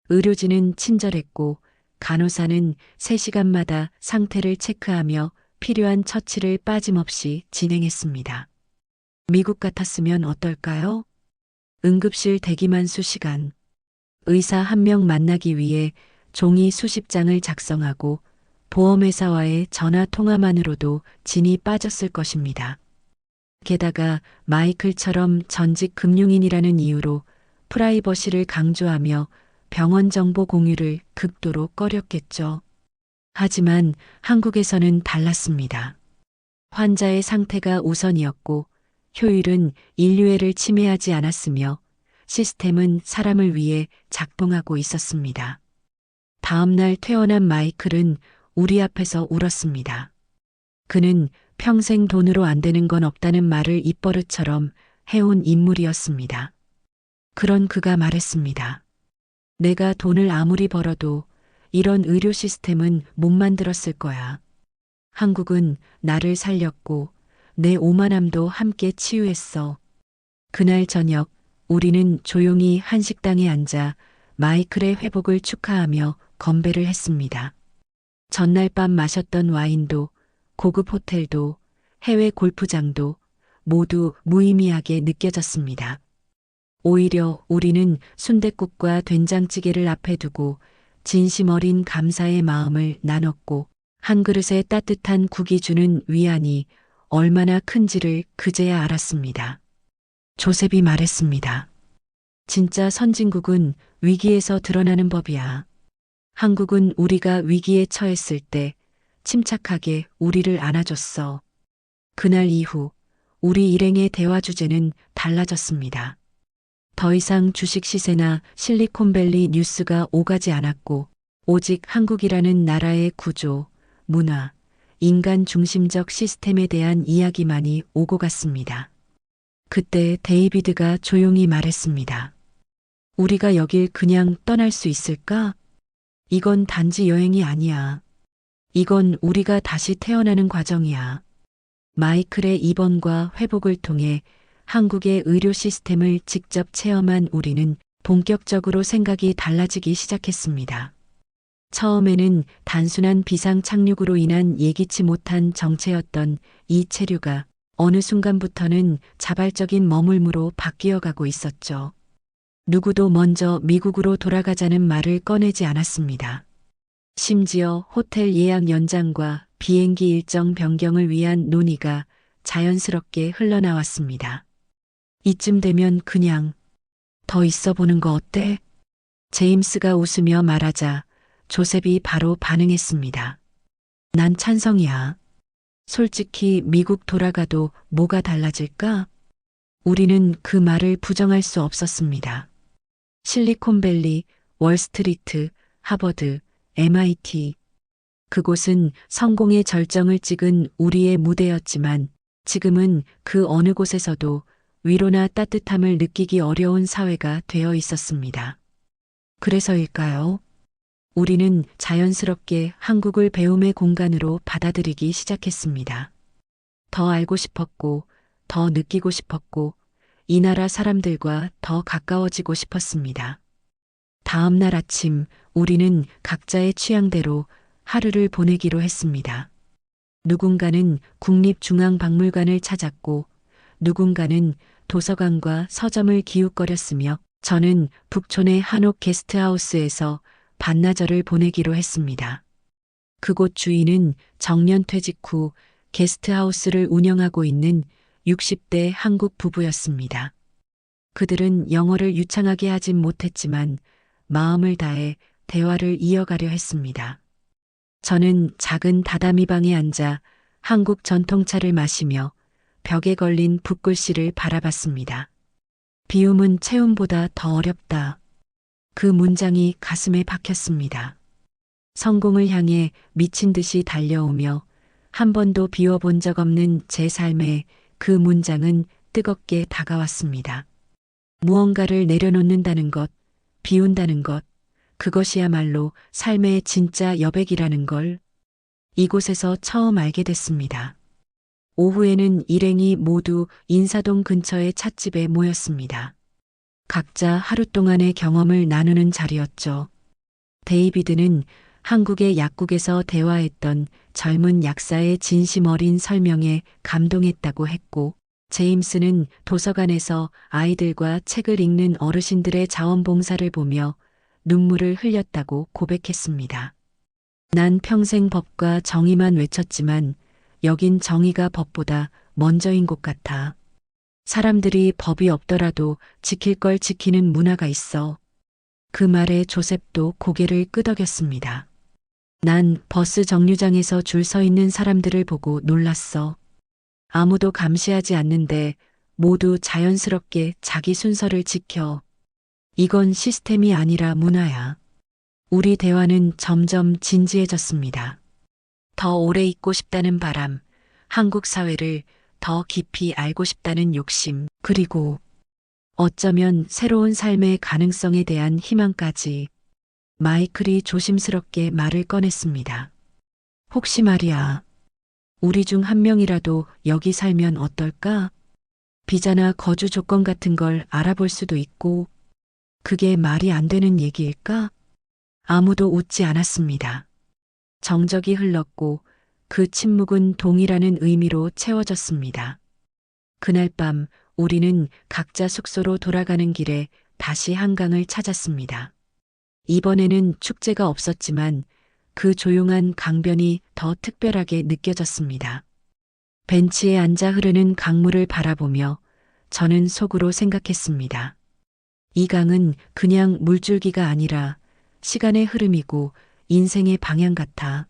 의료진은 친절했고 간호사는 3시간마다 상태를 체크하며 필요한 처치를 빠짐없이 진행했습니다. 미국 같았으면 어떨까요? 응급실 대기만 수시간. 의사 한 명 만나기 위해 종이 수십 장을 작성하고 보험회사와의 전화 통화만으로도 진이 빠졌을 것입니다. 게다가 마이클처럼 전직 금융인이라는 이유로 프라이버시를 강조하며 병원 정보 공유를 극도로 꺼렸겠죠. 하지만 한국에서는 달랐습니다. 환자의 상태가 우선이었고 효율은 인류애를 침해하지 않았으며 시스템은 사람을 위해 작동하고 있었습니다. 다음 날 퇴원한 마이클은 우리 앞에서 울었습니다. 그는 평생 돈으로 안 되는 건 없다는 말을 입버릇처럼 해온 인물이었습니다. 그런 그가 말했습니다. 내가 돈을 아무리 벌어도 이런 의료 시스템은 못 만들었을 거야. 한국은 나를 살렸고 내 오만함도 함께 치유했어. 그날 저녁 우리는 조용히 한식당에 앉아 마이클의 회복을 축하하며 건배를 했습니다. 전날 밤 마셨던 와인도 고급 호텔도 해외 골프장도 모두 무의미하게 느껴졌습니다. 오히려 우리는 순댓국과 된장찌개를 앞에 두고 진심 어린 감사의 마음을 나눴고 한 그릇의 따뜻한 국이 주는 위안이 얼마나 큰지를 그제야 알았습니다. 조셉이 말했습니다. 진짜 선진국은 위기에서 드러나는 법이야. 한국은 우리가 위기에 처했을 때 침착하게 우리를 안아줬어. 그날 이후 우리 일행의 대화 주제는 달라졌습니다. 더 이상 주식 시세나 실리콘밸리 뉴스가 오가지 않았고 오직 한국이라는 나라의 구조, 문화, 인간 중심적 시스템에 대한 이야기만이 오고 갔습니다. 그때 데이비드가 조용히 말했습니다. 우리가 여길 그냥 떠날 수 있을까? 이건 단지 여행이 아니야. 이건 우리가 다시 태어나는 과정이야. 마이클의 입원과 회복을 통해 한국의 의료 시스템을 직접 체험한 우리는 본격적으로 생각이 달라지기 시작했습니다. 처음에는 단순한 비상 착륙으로 인한 예기치 못한 정체였던 이 체류가 어느 순간부터는 자발적인 머물므로 바뀌어 가고 있었죠. 누구도 먼저 미국으로 돌아가자는 말을 꺼내지 않았습니다. 심지어 호텔 예약 연장과 비행기 일정 변경을 위한 논의가 자연스럽게 흘러나왔습니다. 이쯤 되면 그냥 더 있어 보는 거 어때? 제임스가 웃으며 말하자 조셉이 바로 반응했습니다. 난 찬성이야. 솔직히 미국 돌아가도 뭐가 달라질까? 우리는 그 말을 부정할 수 없었습니다. 실리콘밸리, 월스트리트, 하버드, MIT. 그곳은 성공의 절정을 찍은 우리의 무대였지만 지금은 그 어느 곳에서도 위로나 따뜻함을 느끼기 어려운 사회가 되어 있었습니다. 그래서일까요? 우리는 자연스럽게 한국을 배움의 공간으로 받아들이기 시작했습니다. 더 알고 싶었고, 더 느끼고 싶었고 이 나라 사람들과 더 가까워지고 싶었습니다. 다음 날 아침 우리는 각자의 취향대로 하루를 보내기로 했습니다. 누군가는 국립중앙박물관을 찾았고 누군가는 도서관과 서점을 기웃거렸으며 저는 북촌의 한옥 게스트하우스에서 반나절을 보내기로 했습니다. 그곳 주인은 정년 퇴직 후 게스트하우스를 운영하고 있는 60대 한국 부부였습니다. 그들은 영어를 유창하게 하진 못했지만 마음을 다해 대화를 이어가려 했습니다. 저는 작은 다다미 방에 앉아 한국 전통차를 마시며 벽에 걸린 붓글씨를 바라봤습니다. 비움은 채움보다 더 어렵다. 그 문장이 가슴에 박혔습니다. 성공을 향해 미친 듯이 달려오며 한 번도 비워본 적 없는 제 삶에 그 문장은 뜨겁게 다가왔습니다. 무언가를 내려놓는다는 것, 비운다는 것, 그것이야말로 삶의 진짜 여백이라는 걸 이곳에서 처음 알게 됐습니다. 오후에는 일행이 모두 인사동 근처의 찻집에 모였습니다. 각자 하루 동안의 경험을 나누는 자리였죠. 데이비드는 한국의 약국에서 대화했던 젊은 약사의 진심 어린 설명에 감동했다고 했고, 제임스는 도서관에서 아이들과 책을 읽는 어르신들의 자원봉사를 보며 눈물을 흘렸다고 고백했습니다. 난 평생 법과 정의만 외쳤지만 여긴 정의가 법보다 먼저인 곳 같아. 사람들이 법이 없더라도 지킬 걸 지키는 문화가 있어. 그 말에 조셉도 고개를 끄덕였습니다. 난 버스 정류장에서 줄 서 있는 사람들을 보고 놀랐어. 아무도 감시하지 않는데 모두 자연스럽게 자기 순서를 지켜. 이건 시스템이 아니라 문화야. 우리 대화는 점점 진지해졌습니다. 더 오래 있고 싶다는 바람, 한국 사회를 더 깊이 알고 싶다는 욕심, 그리고 어쩌면 새로운 삶의 가능성에 대한 희망까지. 마이클이 조심스럽게 말을 꺼냈습니다. 혹시 말이야, 우리 중 한 명이라도 여기 살면 어떨까? 비자나 거주 조건 같은 걸 알아볼 수도 있고, 그게 말이 안 되는 얘기일까? 아무도 웃지 않았습니다. 정적이 흘렀고 그 침묵은 동이라는 의미로 채워졌습니다. 그날 밤 우리는 각자 숙소로 돌아가는 길에 다시 한강을 찾았습니다. 이번에는 축제가 없었지만 그 조용한 강변이 더 특별하게 느껴졌습니다. 벤치에 앉아 흐르는 강물을 바라보며 저는 속으로 생각했습니다. 이 강은 그냥 물줄기가 아니라 시간의 흐름이고 인생의 방향 같아.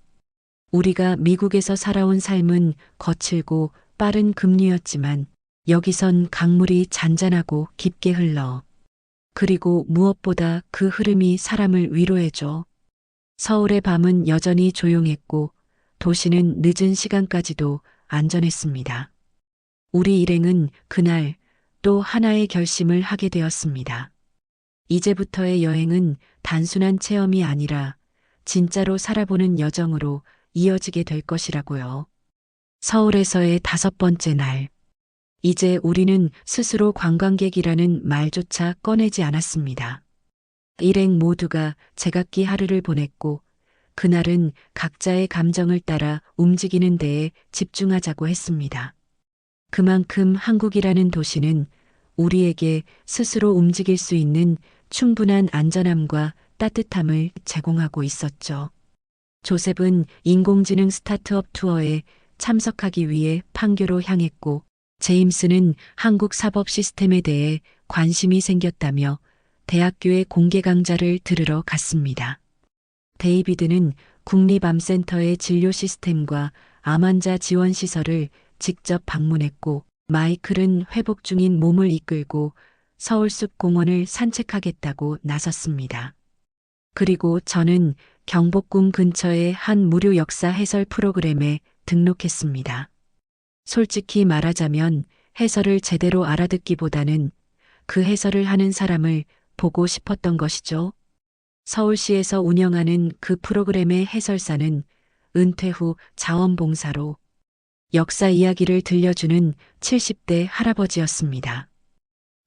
우리가 미국에서 살아온 삶은 거칠고 빠른 급류였지만 여기선 강물이 잔잔하고 깊게 흘러. 그리고 무엇보다 그 흐름이 사람을 위로해줘. 서울의 밤은 여전히 조용했고 도시는 늦은 시간까지도 안전했습니다. 우리 일행은 그날 또 하나의 결심을 하게 되었습니다. 이제부터의 여행은 단순한 체험이 아니라 진짜로 살아보는 여정으로 이어지게 될 것이라고요. 서울에서의 5번째 날. 이제 우리는 스스로 관광객이라는 말조차 꺼내지 않았습니다. 일행 모두가 제각기 하루를 보냈고 그날은 각자의 감정을 따라 움직이는 데에 집중하자고 했습니다. 그만큼 한국이라는 도시는 우리에게 스스로 움직일 수 있는 충분한 안전함과 따뜻함을 제공하고 있었죠. 조셉은 인공지능 스타트업 투어에 참석하기 위해 판교로 향했고 제임스는 한국 사법 시스템에 대해 관심이 생겼다며 대학교의 공개 강좌를 들으러 갔습니다. 데이비드는 국립암센터의 진료 시스템과 암 환자 지원 시설을 직접 방문했고 마이클은 회복 중인 몸을 이끌고 서울숲 공원을 산책하겠다고 나섰습니다. 그리고 저는 경복궁 근처의 한 무료 역사 해설 프로그램에 등록했습니다. 솔직히 말하자면 해설을 제대로 알아듣기보다는 그 해설을 하는 사람을 보고 싶었던 것이죠. 서울시에서 운영하는 그 프로그램의 해설사는 은퇴 후 자원봉사로 역사 이야기를 들려주는 70대 할아버지였습니다.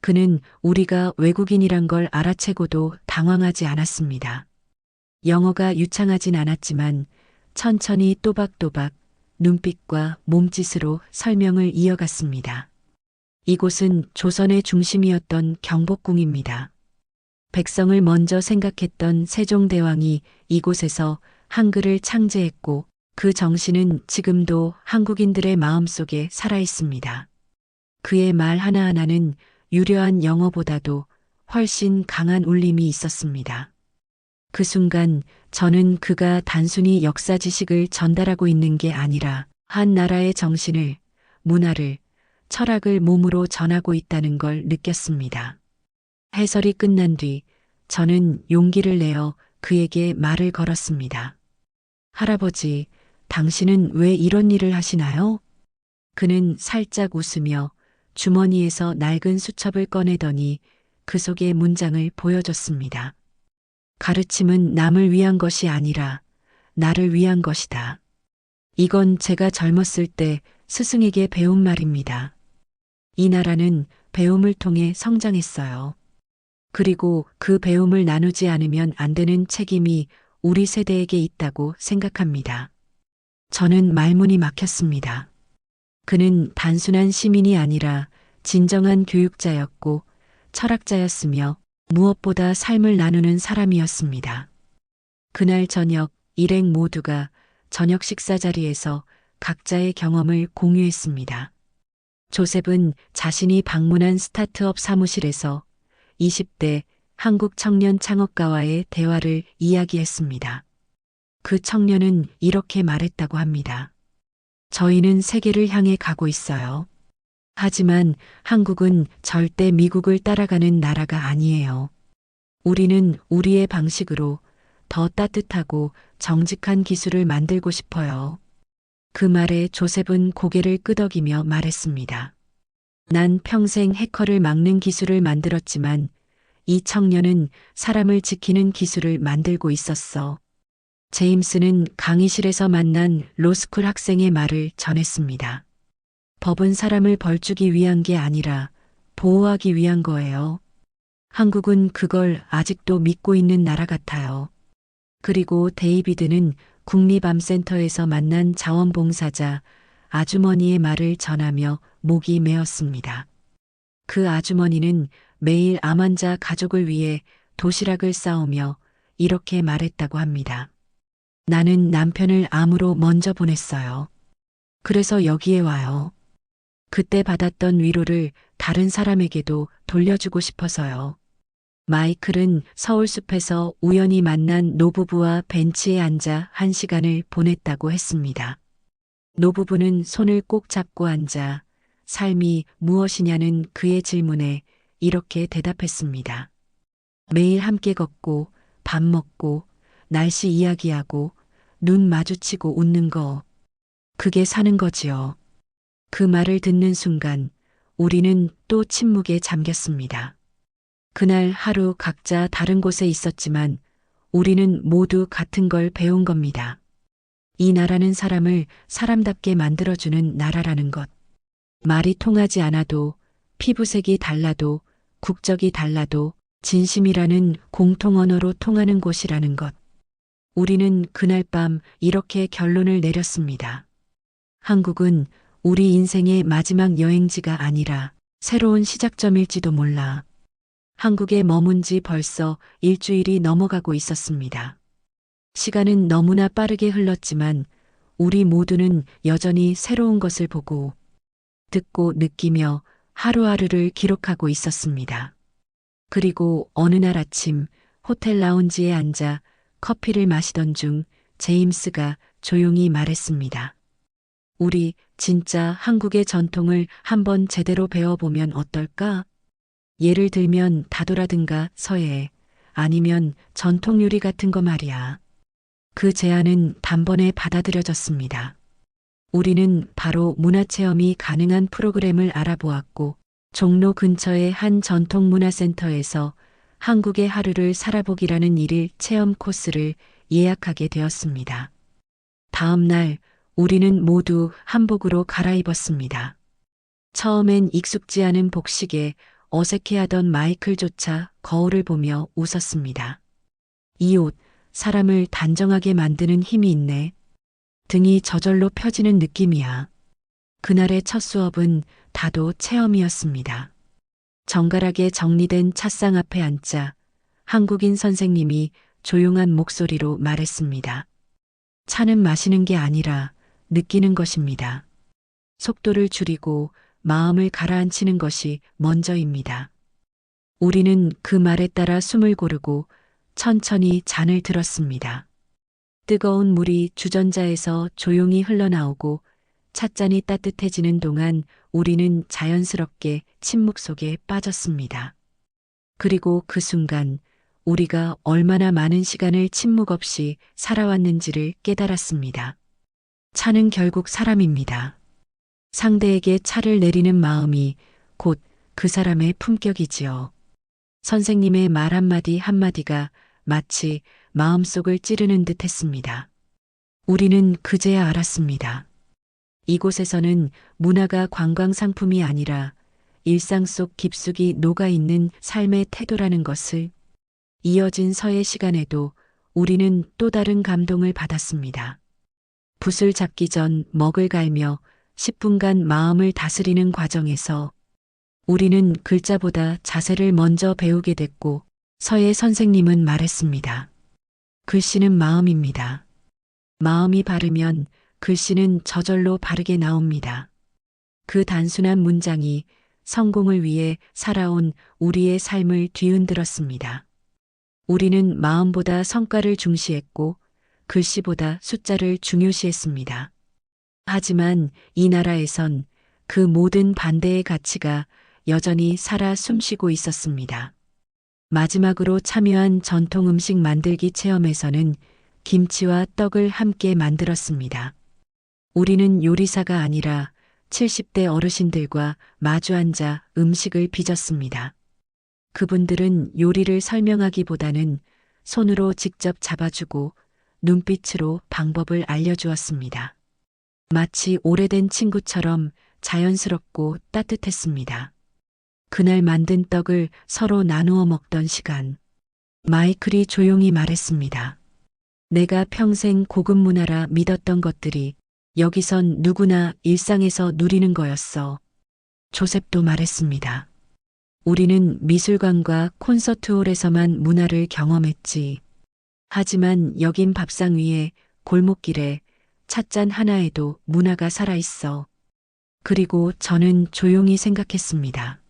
그는 우리가 외국인이란 걸 알아채고도 당황하지 않았습니다. 영어가 유창하진 않았지만 천천히 또박또박 눈빛과 몸짓으로 설명을 이어갔습니다. 이곳은 조선의 중심이었던 경복궁입니다. 백성을 먼저 생각했던 세종대왕이 이곳에서 한글을 창제했고 그 정신은 지금도 한국인들의 마음속에 살아 있습니다. 그의 말 하나하나는 유려한 영어보다도 훨씬 강한 울림이 있었습니다. 그 순간 저는 그가 단순히 역사 지식을 전달하고 있는 게 아니라 한 나라의 정신을, 문화를, 철학을 몸으로 전하고 있다는 걸 느꼈습니다. 해설이 끝난 뒤 저는 용기를 내어 그에게 말을 걸었습니다. 할아버지, 당신은 왜 이런 일을 하시나요? 그는 살짝 웃으며 주머니에서 낡은 수첩을 꺼내더니 그 속의 문장을 보여줬습니다. 가르침은 남을 위한 것이 아니라 나를 위한 것이다. 이건 제가 젊었을 때 스승에게 배운 말입니다. 이 나라는 배움을 통해 성장했어요. 그리고 그 배움을 나누지 않으면 안 되는 책임이 우리 세대에게 있다고 생각합니다. 저는 말문이 막혔습니다. 그는 단순한 시민이 아니라 진정한 교육자였고 철학자였으며 무엇보다 삶을 나누는 사람이었습니다. 그날 저녁 일행 모두가 저녁 식사 자리에서 각자의 경험을 공유했습니다. 조셉은 자신이 방문한 스타트업 사무실에서 20대 한국 청년 창업가와의 대화를 이야기했습니다. 그 청년은 이렇게 말했다고 합니다. 저희는 세계를 향해 가고 있어요. 하지만 한국은 절대 미국을 따라가는 나라가 아니에요. 우리는 우리의 방식으로 더 따뜻하고 정직한 기술을 만들고 싶어요. 그 말에 조셉은 고개를 끄덕이며 말했습니다. 난 평생 해커를 막는 기술을 만들었지만 이 청년은 사람을 지키는 기술을 만들고 있었어. 제임스는 강의실에서 만난 로스쿨 학생의 말을 전했습니다. 법은 사람을 벌주기 위한 게 아니라 보호하기 위한 거예요. 한국은 그걸 아직도 믿고 있는 나라 같아요. 그리고 데이비드는 국립암센터에서 만난 자원봉사자 아주머니의 말을 전하며 목이 메었습니다. 그 아주머니는 매일 암 환자 가족을 위해 도시락을 싸오며 이렇게 말했다고 합니다. 나는 남편을 암으로 먼저 보냈어요. 그래서 여기에 와요. 그때 받았던 위로를 다른 사람에게도 돌려주고 싶어서요. 마이클은 서울숲에서 우연히 만난 노부부와 벤치에 앉아 1시간을 보냈다고 했습니다. 노부부는 손을 꼭 잡고 앉아 삶이 무엇이냐는 그의 질문에 이렇게 대답했습니다. 매일 함께 걷고 밥 먹고 날씨 이야기하고 눈 마주치고 웃는 거. 그게 사는 거지요. 그 말을 듣는 순간 우리는 또 침묵에 잠겼습니다. 그날 하루 각자 다른 곳에 있었지만 우리는 모두 같은 걸 배운 겁니다. 이 나라는 사람을 사람답게 만들어주는 나라라는 것. 말이 통하지 않아도 피부색이 달라도 국적이 달라도 진심이라는 공통언어로 통하는 곳이라는 것. 우리는 그날 밤 이렇게 결론을 내렸습니다. 한국은 우리 인생의 마지막 여행지가 아니라 새로운 시작점일지도 몰라. 한국에 머문 지 벌써 일주일이 넘어가고 있었습니다. 시간은 너무나 빠르게 흘렀지만 우리 모두는 여전히 새로운 것을 보고 듣고 느끼며 하루하루를 기록하고 있었습니다. 그리고 어느 날 아침 호텔 라운지에 앉아 커피를 마시던 중 제임스가 조용히 말했습니다. 우리 진짜 한국의 전통을 한번 제대로 배워보면 어떨까? 예를 들면 다도라든가 서예, 아니면 전통 요리 같은 거 말이야. 그 제안은 단번에 받아들여졌습니다. 우리는 바로 문화체험이 가능한 프로그램을 알아보았고 종로 근처의 한 전통문화센터에서 한국의 하루를 살아보기라는 일일 체험 코스를 예약하게 되었습니다. 다음 날 우리는 모두 한복으로 갈아입었습니다. 처음엔 익숙지 않은 복식에 어색해하던 마이클조차 거울을 보며 웃었습니다. 이 옷, 사람을 단정하게 만드는 힘이 있네. 등이 저절로 펴지는 느낌이야. 그날의 첫 수업은 다도 체험이었습니다. 정갈하게 정리된 찻상 앞에 앉자 한국인 선생님이 조용한 목소리로 말했습니다. 차는 마시는 게 아니라 느끼는 것입니다. 속도를 줄이고 마음을 가라앉히는 것이 먼저입니다. 우리는 그 말에 따라 숨을 고르고 천천히 잔을 들었습니다. 뜨거운 물이 주전자에서 조용히 흘러나오고 찻잔이 따뜻해지는 동안 우리는 자연스럽게 침묵 속에 빠졌습니다. 그리고 그 순간 우리가 얼마나 많은 시간을 침묵 없이 살아왔는지를 깨달았습니다. 차는 결국 사람입니다. 상대에게 차를 내리는 마음이 곧 그 사람의 품격이지요. 선생님의 말 한마디 한마디가 마치 마음속을 찌르는 듯 했습니다. 우리는 그제야 알았습니다. 이곳에서는 문화가 관광 상품이 아니라 일상 속 깊숙이 녹아있는 삶의 태도라는 것을. 이어진 서예 시간에도 우리는 또 다른 감동을 받았습니다. 붓을 잡기 전 먹을 갈며 10분간 마음을 다스리는 과정에서 우리는 글자보다 자세를 먼저 배우게 됐고 서예 선생님은 말했습니다. 글씨는 마음입니다. 마음이 바르면 글씨는 저절로 바르게 나옵니다. 그 단순한 문장이 성공을 위해 살아온 우리의 삶을 뒤흔들었습니다. 우리는 마음보다 성과를 중시했고 글씨보다 숫자를 중요시했습니다. 하지만 이 나라에선 그 모든 반대의 가치가 여전히 살아 숨쉬고 있었습니다. 마지막으로 참여한 전통 음식 만들기 체험에서는 김치와 떡을 함께 만들었습니다. 우리는 요리사가 아니라 70대 어르신들과 마주 앉아 음식을 빚었습니다. 그분들은 요리를 설명하기보다는 손으로 직접 잡아주고 눈빛으로 방법을 알려주었습니다. 마치 오래된 친구처럼 자연스럽고 따뜻했습니다. 그날 만든 떡을 서로 나누어 먹던 시간, 마이클이 조용히 말했습니다. 내가 평생 고급 문화라 믿었던 것들이 여기선 누구나 일상에서 누리는 거였어. 조셉도 말했습니다. 우리는 미술관과 콘서트홀에서만 문화를 경험했지. 하지만 여긴 밥상 위에 골목길에 찻잔 하나에도 문화가 살아있어. 그리고 저는 조용히 생각했습니다.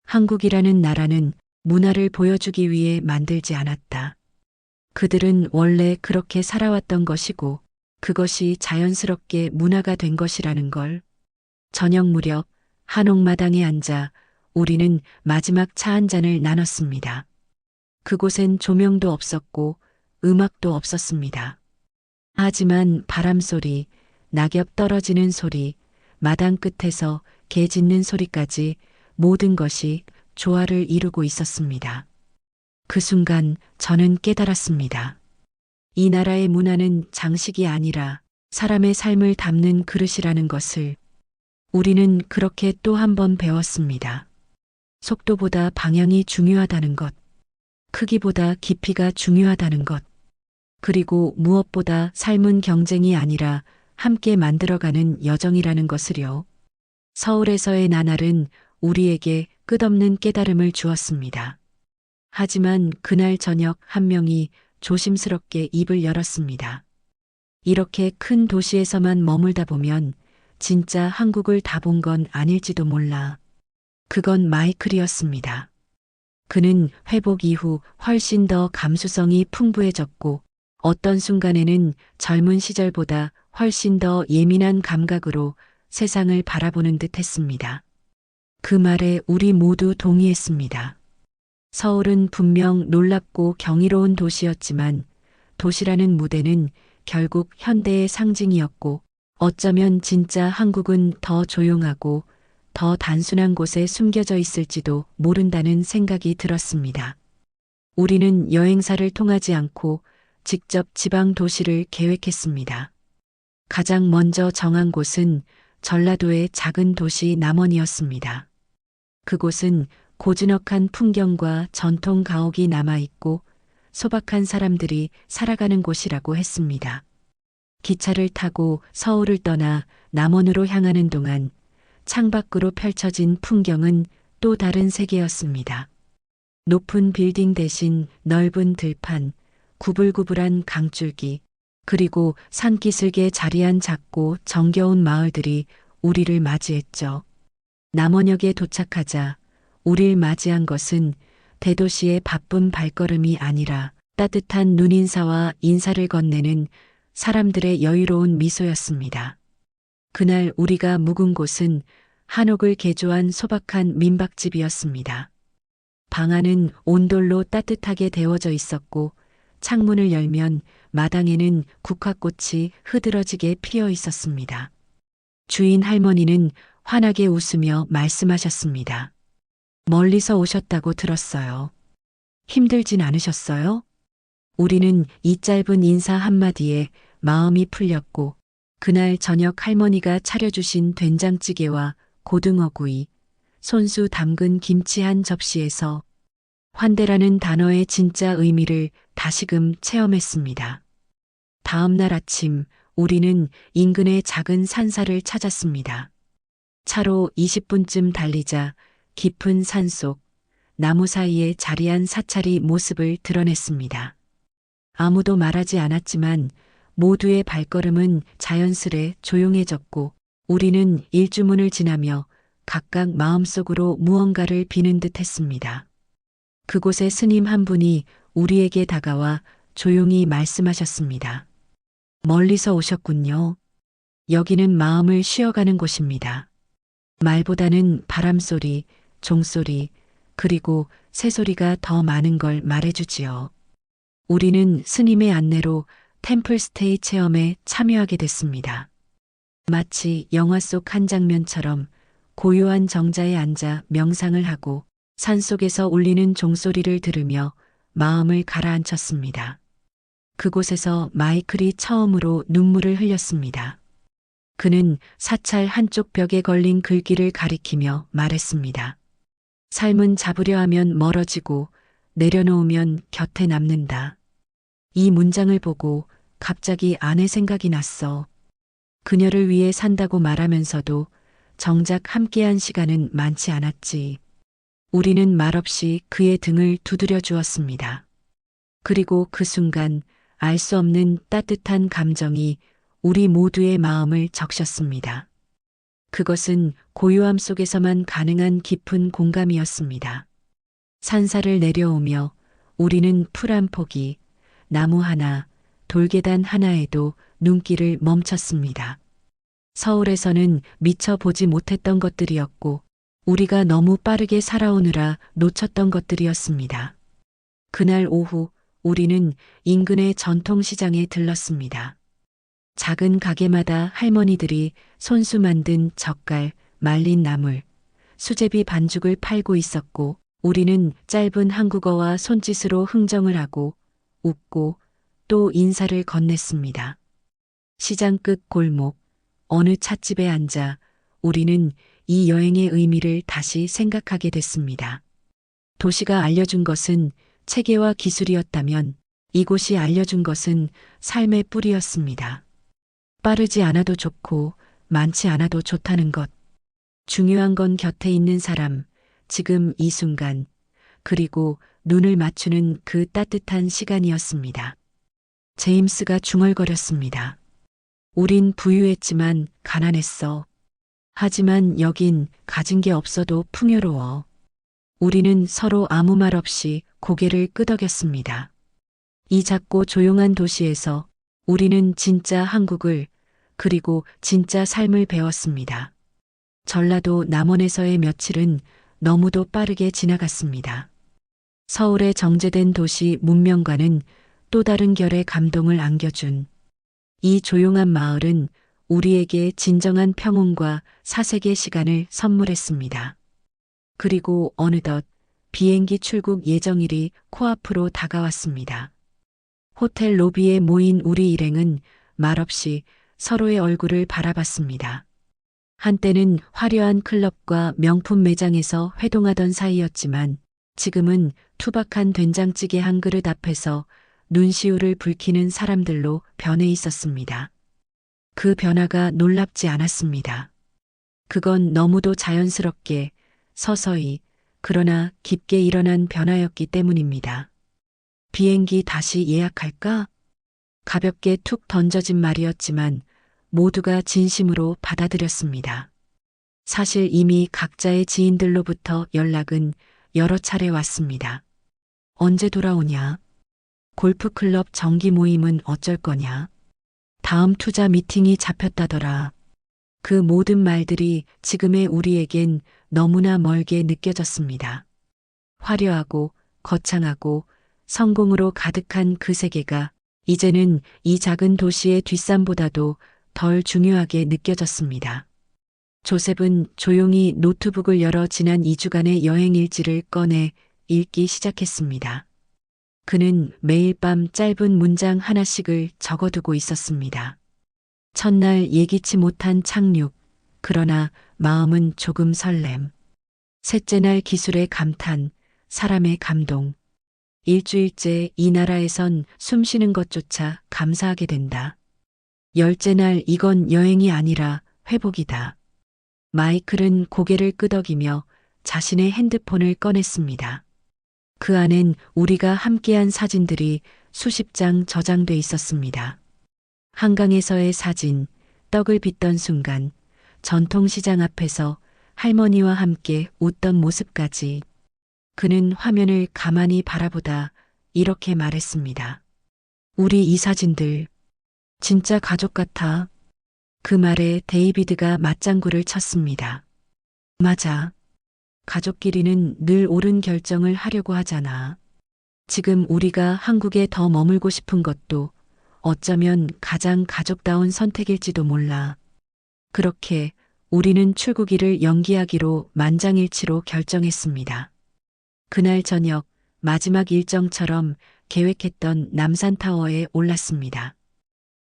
한국이라는 나라는 문화를 보여주기 위해 만들지 않았다. 그들은 원래 그렇게 살아왔던 것이고 그것이 자연스럽게 문화가 된 것이라는 걸. 저녁 무렵 한옥마당에 앉아 우리는 마지막 차 한 잔을 나눴습니다. 그곳엔 조명도 없었고 음악도 없었습니다. 하지만 바람소리, 낙엽 떨어지는 소리, 마당 끝에서 개 짖는 소리까지 모든 것이 조화를 이루고 있었습니다. 그 순간 저는 깨달았습니다. 이 나라의 문화는 장식이 아니라 사람의 삶을 담는 그릇이라는 것을. 우리는 그렇게 또 한 번 배웠습니다. 속도보다 방향이 중요하다는 것, 크기보다 깊이가 중요하다는 것, 그리고 무엇보다 삶은 경쟁이 아니라 함께 만들어가는 여정이라는 것을요. 서울에서의 나날은 우리에게 끝없는 깨달음을 주었습니다. 하지만 그날 저녁 한 명이 조심스럽게 입을 열었습니다. 이렇게 큰 도시에서만 머물다 보면 진짜 한국을 다 본 건 아닐지도 몰라. 그건 마이클이었습니다. 그는 회복 이후 훨씬 더 감수성이 풍부해졌고 어떤 순간에는 젊은 시절보다 훨씬 더 예민한 감각으로 세상을 바라보는 듯 했습니다. 그 말에 우리 모두 동의했습니다. 서울은 분명 놀랍고 경이로운 도시였지만 도시라는 무대는 결국 현대의 상징이었고 어쩌면 진짜 한국은 더 조용하고 더 단순한 곳에 숨겨져 있을지도 모른다는 생각이 들었습니다. 우리는 여행사를 통하지 않고 직접 지방 도시를 계획했습니다. 가장 먼저 정한 곳은 전라도의 작은 도시 남원이었습니다. 그곳은 고즈넉한 풍경과 전통 가옥이 남아있고 소박한 사람들이 살아가는 곳이라고 했습니다. 기차를 타고 서울을 떠나 남원으로 향하는 동안 창밖으로 펼쳐진 풍경은 또 다른 세계였습니다. 높은 빌딩 대신 넓은 들판, 구불구불한 강줄기, 그리고 산기슭에 자리한 작고 정겨운 마을들이 우리를 맞이했죠. 남원역에 도착하자 우릴 맞이한 것은 대도시의 바쁜 발걸음이 아니라 따뜻한 눈인사와 인사를 건네는 사람들의 여유로운 미소였습니다. 그날 우리가 묵은 곳은 한옥을 개조한 소박한 민박집이었습니다. 방 안은 온돌로 따뜻하게 데워져 있었고 창문을 열면 마당에는 국화꽃이 흐드러지게 피어 있었습니다. 주인 할머니는 환하게 웃으며 말씀하셨습니다. 멀리서 오셨다고 들었어요. 힘들진 않으셨어요? 우리는 이 짧은 인사 한마디에 마음이 풀렸고 그날 저녁 할머니가 차려주신 된장찌개와 고등어구이, 손수 담근 김치 한 접시에서 환대라는 단어의 진짜 의미를 다시금 체험했습니다. 다음 날 아침 우리는 인근의 작은 산사를 찾았습니다. 차로 20분쯤 달리자 깊은 산속 나무 사이에 자리한 사찰이 모습을 드러냈습니다. 아무도 말하지 않았지만 모두의 발걸음은 자연스레 조용해졌고 우리는 일주문을 지나며 각각 마음속으로 무언가를 비는 듯 했습니다. 그곳에 스님 한 분이 우리에게 다가와 조용히 말씀하셨습니다. 멀리서 오셨군요. 여기는 마음을 쉬어가는 곳입니다. 말보다는 바람소리, 종소리, 그리고 새소리가 더 많은 걸 말해주지요. 우리는 스님의 안내로 템플스테이 체험에 참여하게 됐습니다. 마치 영화 속 한 장면처럼 고요한 정자에 앉아 명상을 하고 산속에서 울리는 종소리를 들으며 마음을 가라앉혔습니다. 그곳에서 마이클이 처음으로 눈물을 흘렸습니다. 그는 사찰 한쪽 벽에 걸린 글귀를 가리키며 말했습니다. 삶은 잡으려 하면 멀어지고 내려놓으면 곁에 남는다. 이 문장을 보고 갑자기 아내 생각이 났어. 그녀를 위해 산다고 말하면서도 정작 함께한 시간은 많지 않았지. 우리는 말없이 그의 등을 두드려 주었습니다. 그리고 그 순간 알 수 없는 따뜻한 감정이 우리 모두의 마음을 적셨습니다. 그것은 고요함 속에서만 가능한 깊은 공감이었습니다. 산사를 내려오며 우리는 풀 한 포기, 나무 하나, 돌계단 하나에도 눈길을 멈췄습니다. 서울에서는 미처 보지 못했던 것들이었고 우리가 너무 빠르게 살아오느라 놓쳤던 것들이었습니다. 그날 오후 우리는 인근의 전통시장에 들렀습니다. 작은 가게마다 할머니들이 손수 만든 젓갈, 말린 나물, 수제비 반죽을 팔고 있었고 우리는 짧은 한국어와 손짓으로 흥정을 하고 웃고 또 인사를 건넸습니다. 시장 끝 골목, 어느 찻집에 앉아 우리는 이 여행의 의미를 다시 생각하게 됐습니다. 도시가 알려준 것은 체계와 기술이었다면 이곳이 알려준 것은 삶의 뿌리였습니다. 빠르지 않아도 좋고 많지 않아도 좋다는 것. 중요한 건 곁에 있는 사람, 지금 이 순간, 그리고 눈을 맞추는 그 따뜻한 시간이었습니다. 제임스가 중얼거렸습니다. 우린 부유했지만 가난했어. 하지만 여긴 가진 게 없어도 풍요로워. 우리는 서로 아무 말 없이 고개를 끄덕였습니다. 이 작고 조용한 도시에서 우리는 진짜 한국을 그리고 진짜 삶을 배웠습니다. 전라도 남원에서의 며칠은 너무도 빠르게 지나갔습니다. 서울의 정제된 도시 문명과는 또 다른 결의 감동을 안겨준 이 조용한 마을은 우리에게 진정한 평온과 사색의 시간을 선물했습니다. 그리고 어느덧 비행기 출국 예정일이 코앞으로 다가왔습니다. 호텔 로비에 모인 우리 일행은 말없이 서로의 얼굴을 바라봤습니다. 한때는 화려한 클럽과 명품 매장에서 회동하던 사이였지만 지금은 투박한 된장찌개 한 그릇 앞에서 눈시울을 붉히는 사람들로 변해 있었습니다. 그 변화가 놀랍지 않았습니다. 그건 너무도 자연스럽게 서서히 그러나 깊게 일어난 변화였기 때문입니다. 비행기 다시 예약할까? 가볍게 툭 던져진 말이었지만 모두가 진심으로 받아들였습니다. 사실 이미 각자의 지인들로부터 연락은 여러 차례 왔습니다. 언제 돌아오냐? 골프클럽 정기 모임은 어쩔 거냐? 다음 투자 미팅이 잡혔다더라. 그 모든 말들이 지금의 우리에겐 너무나 멀게 느껴졌습니다. 화려하고 거창하고 성공으로 가득한 그 세계가 이제는 이 작은 도시의 뒷산보다도 덜 중요하게 느껴졌습니다. 조셉은 조용히 노트북을 열어 지난 2주간의 여행 일지를 꺼내 읽기 시작했습니다. 그는 매일 밤 짧은 문장 하나씩을 적어두고 있었습니다. 첫날 예기치 못한 착륙, 그러나 마음은 조금 설렘. 셋째 날 기술의 감탄, 사람의 감동. 일주일째 이 나라에선 숨 쉬는 것조차 감사하게 된다. 열째 날 이건 여행이 아니라 회복이다. 마이클은 고개를 끄덕이며 자신의 핸드폰을 꺼냈습니다. 그 안엔 우리가 함께한 사진들이 수십 장 저장돼 있었습니다. 한강에서의 사진, 떡을 빚던 순간, 전통시장 앞에서 할머니와 함께 웃던 모습까지. 그는 화면을 가만히 바라보다 이렇게 말했습니다. 우리 이 사진들, 진짜 가족 같아. 그 말에 데이비드가 맞장구를 쳤습니다. 맞아. 가족끼리는 늘 옳은 결정을 하려고 하잖아. 지금 우리가 한국에 더 머물고 싶은 것도 어쩌면 가장 가족다운 선택일지도 몰라. 그렇게 우리는 출국일을 연기하기로 만장일치로 결정했습니다. 그날 저녁 마지막 일정처럼 계획했던 남산타워에 올랐습니다.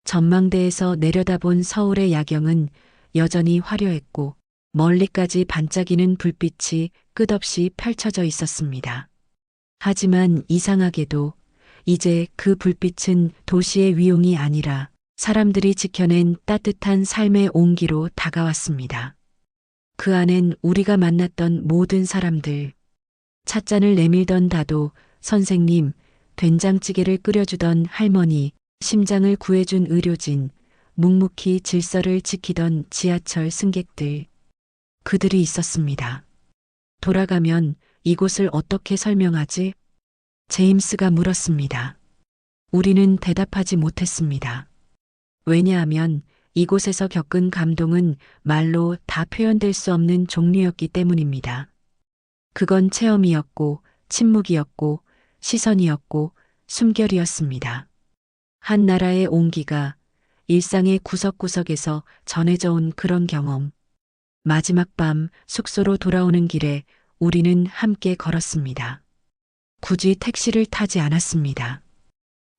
전망대에서 내려다본 서울의 야경은 여전히 화려했고 멀리까지 반짝이는 불빛이 끝없이 펼쳐져 있었습니다. 하지만 이상하게도 이제 그 불빛은 도시의 위용이 아니라 사람들이 지켜낸 따뜻한 삶의 온기로 다가왔습니다. 그 안엔 우리가 만났던 모든 사람들, 찻잔을 내밀던 다도, 선생님, 된장찌개를 끓여주던 할머니, 심장을 구해준 의료진, 묵묵히 질서를 지키던 지하철 승객들. 그들이 있었습니다. 돌아가면 이곳을 어떻게 설명하지? 제임스가 물었습니다. 우리는 대답하지 못했습니다. 왜냐하면 이곳에서 겪은 감동은 말로 다 표현될 수 없는 종류였기 때문입니다. 그건 체험이었고, 침묵이었고, 시선이었고, 숨결이었습니다. 한 나라의 온기가 일상의 구석구석에서 전해져 온 그런 경험. 마지막 밤 숙소로 돌아오는 길에 우리는 함께 걸었습니다. 굳이 택시를 타지 않았습니다.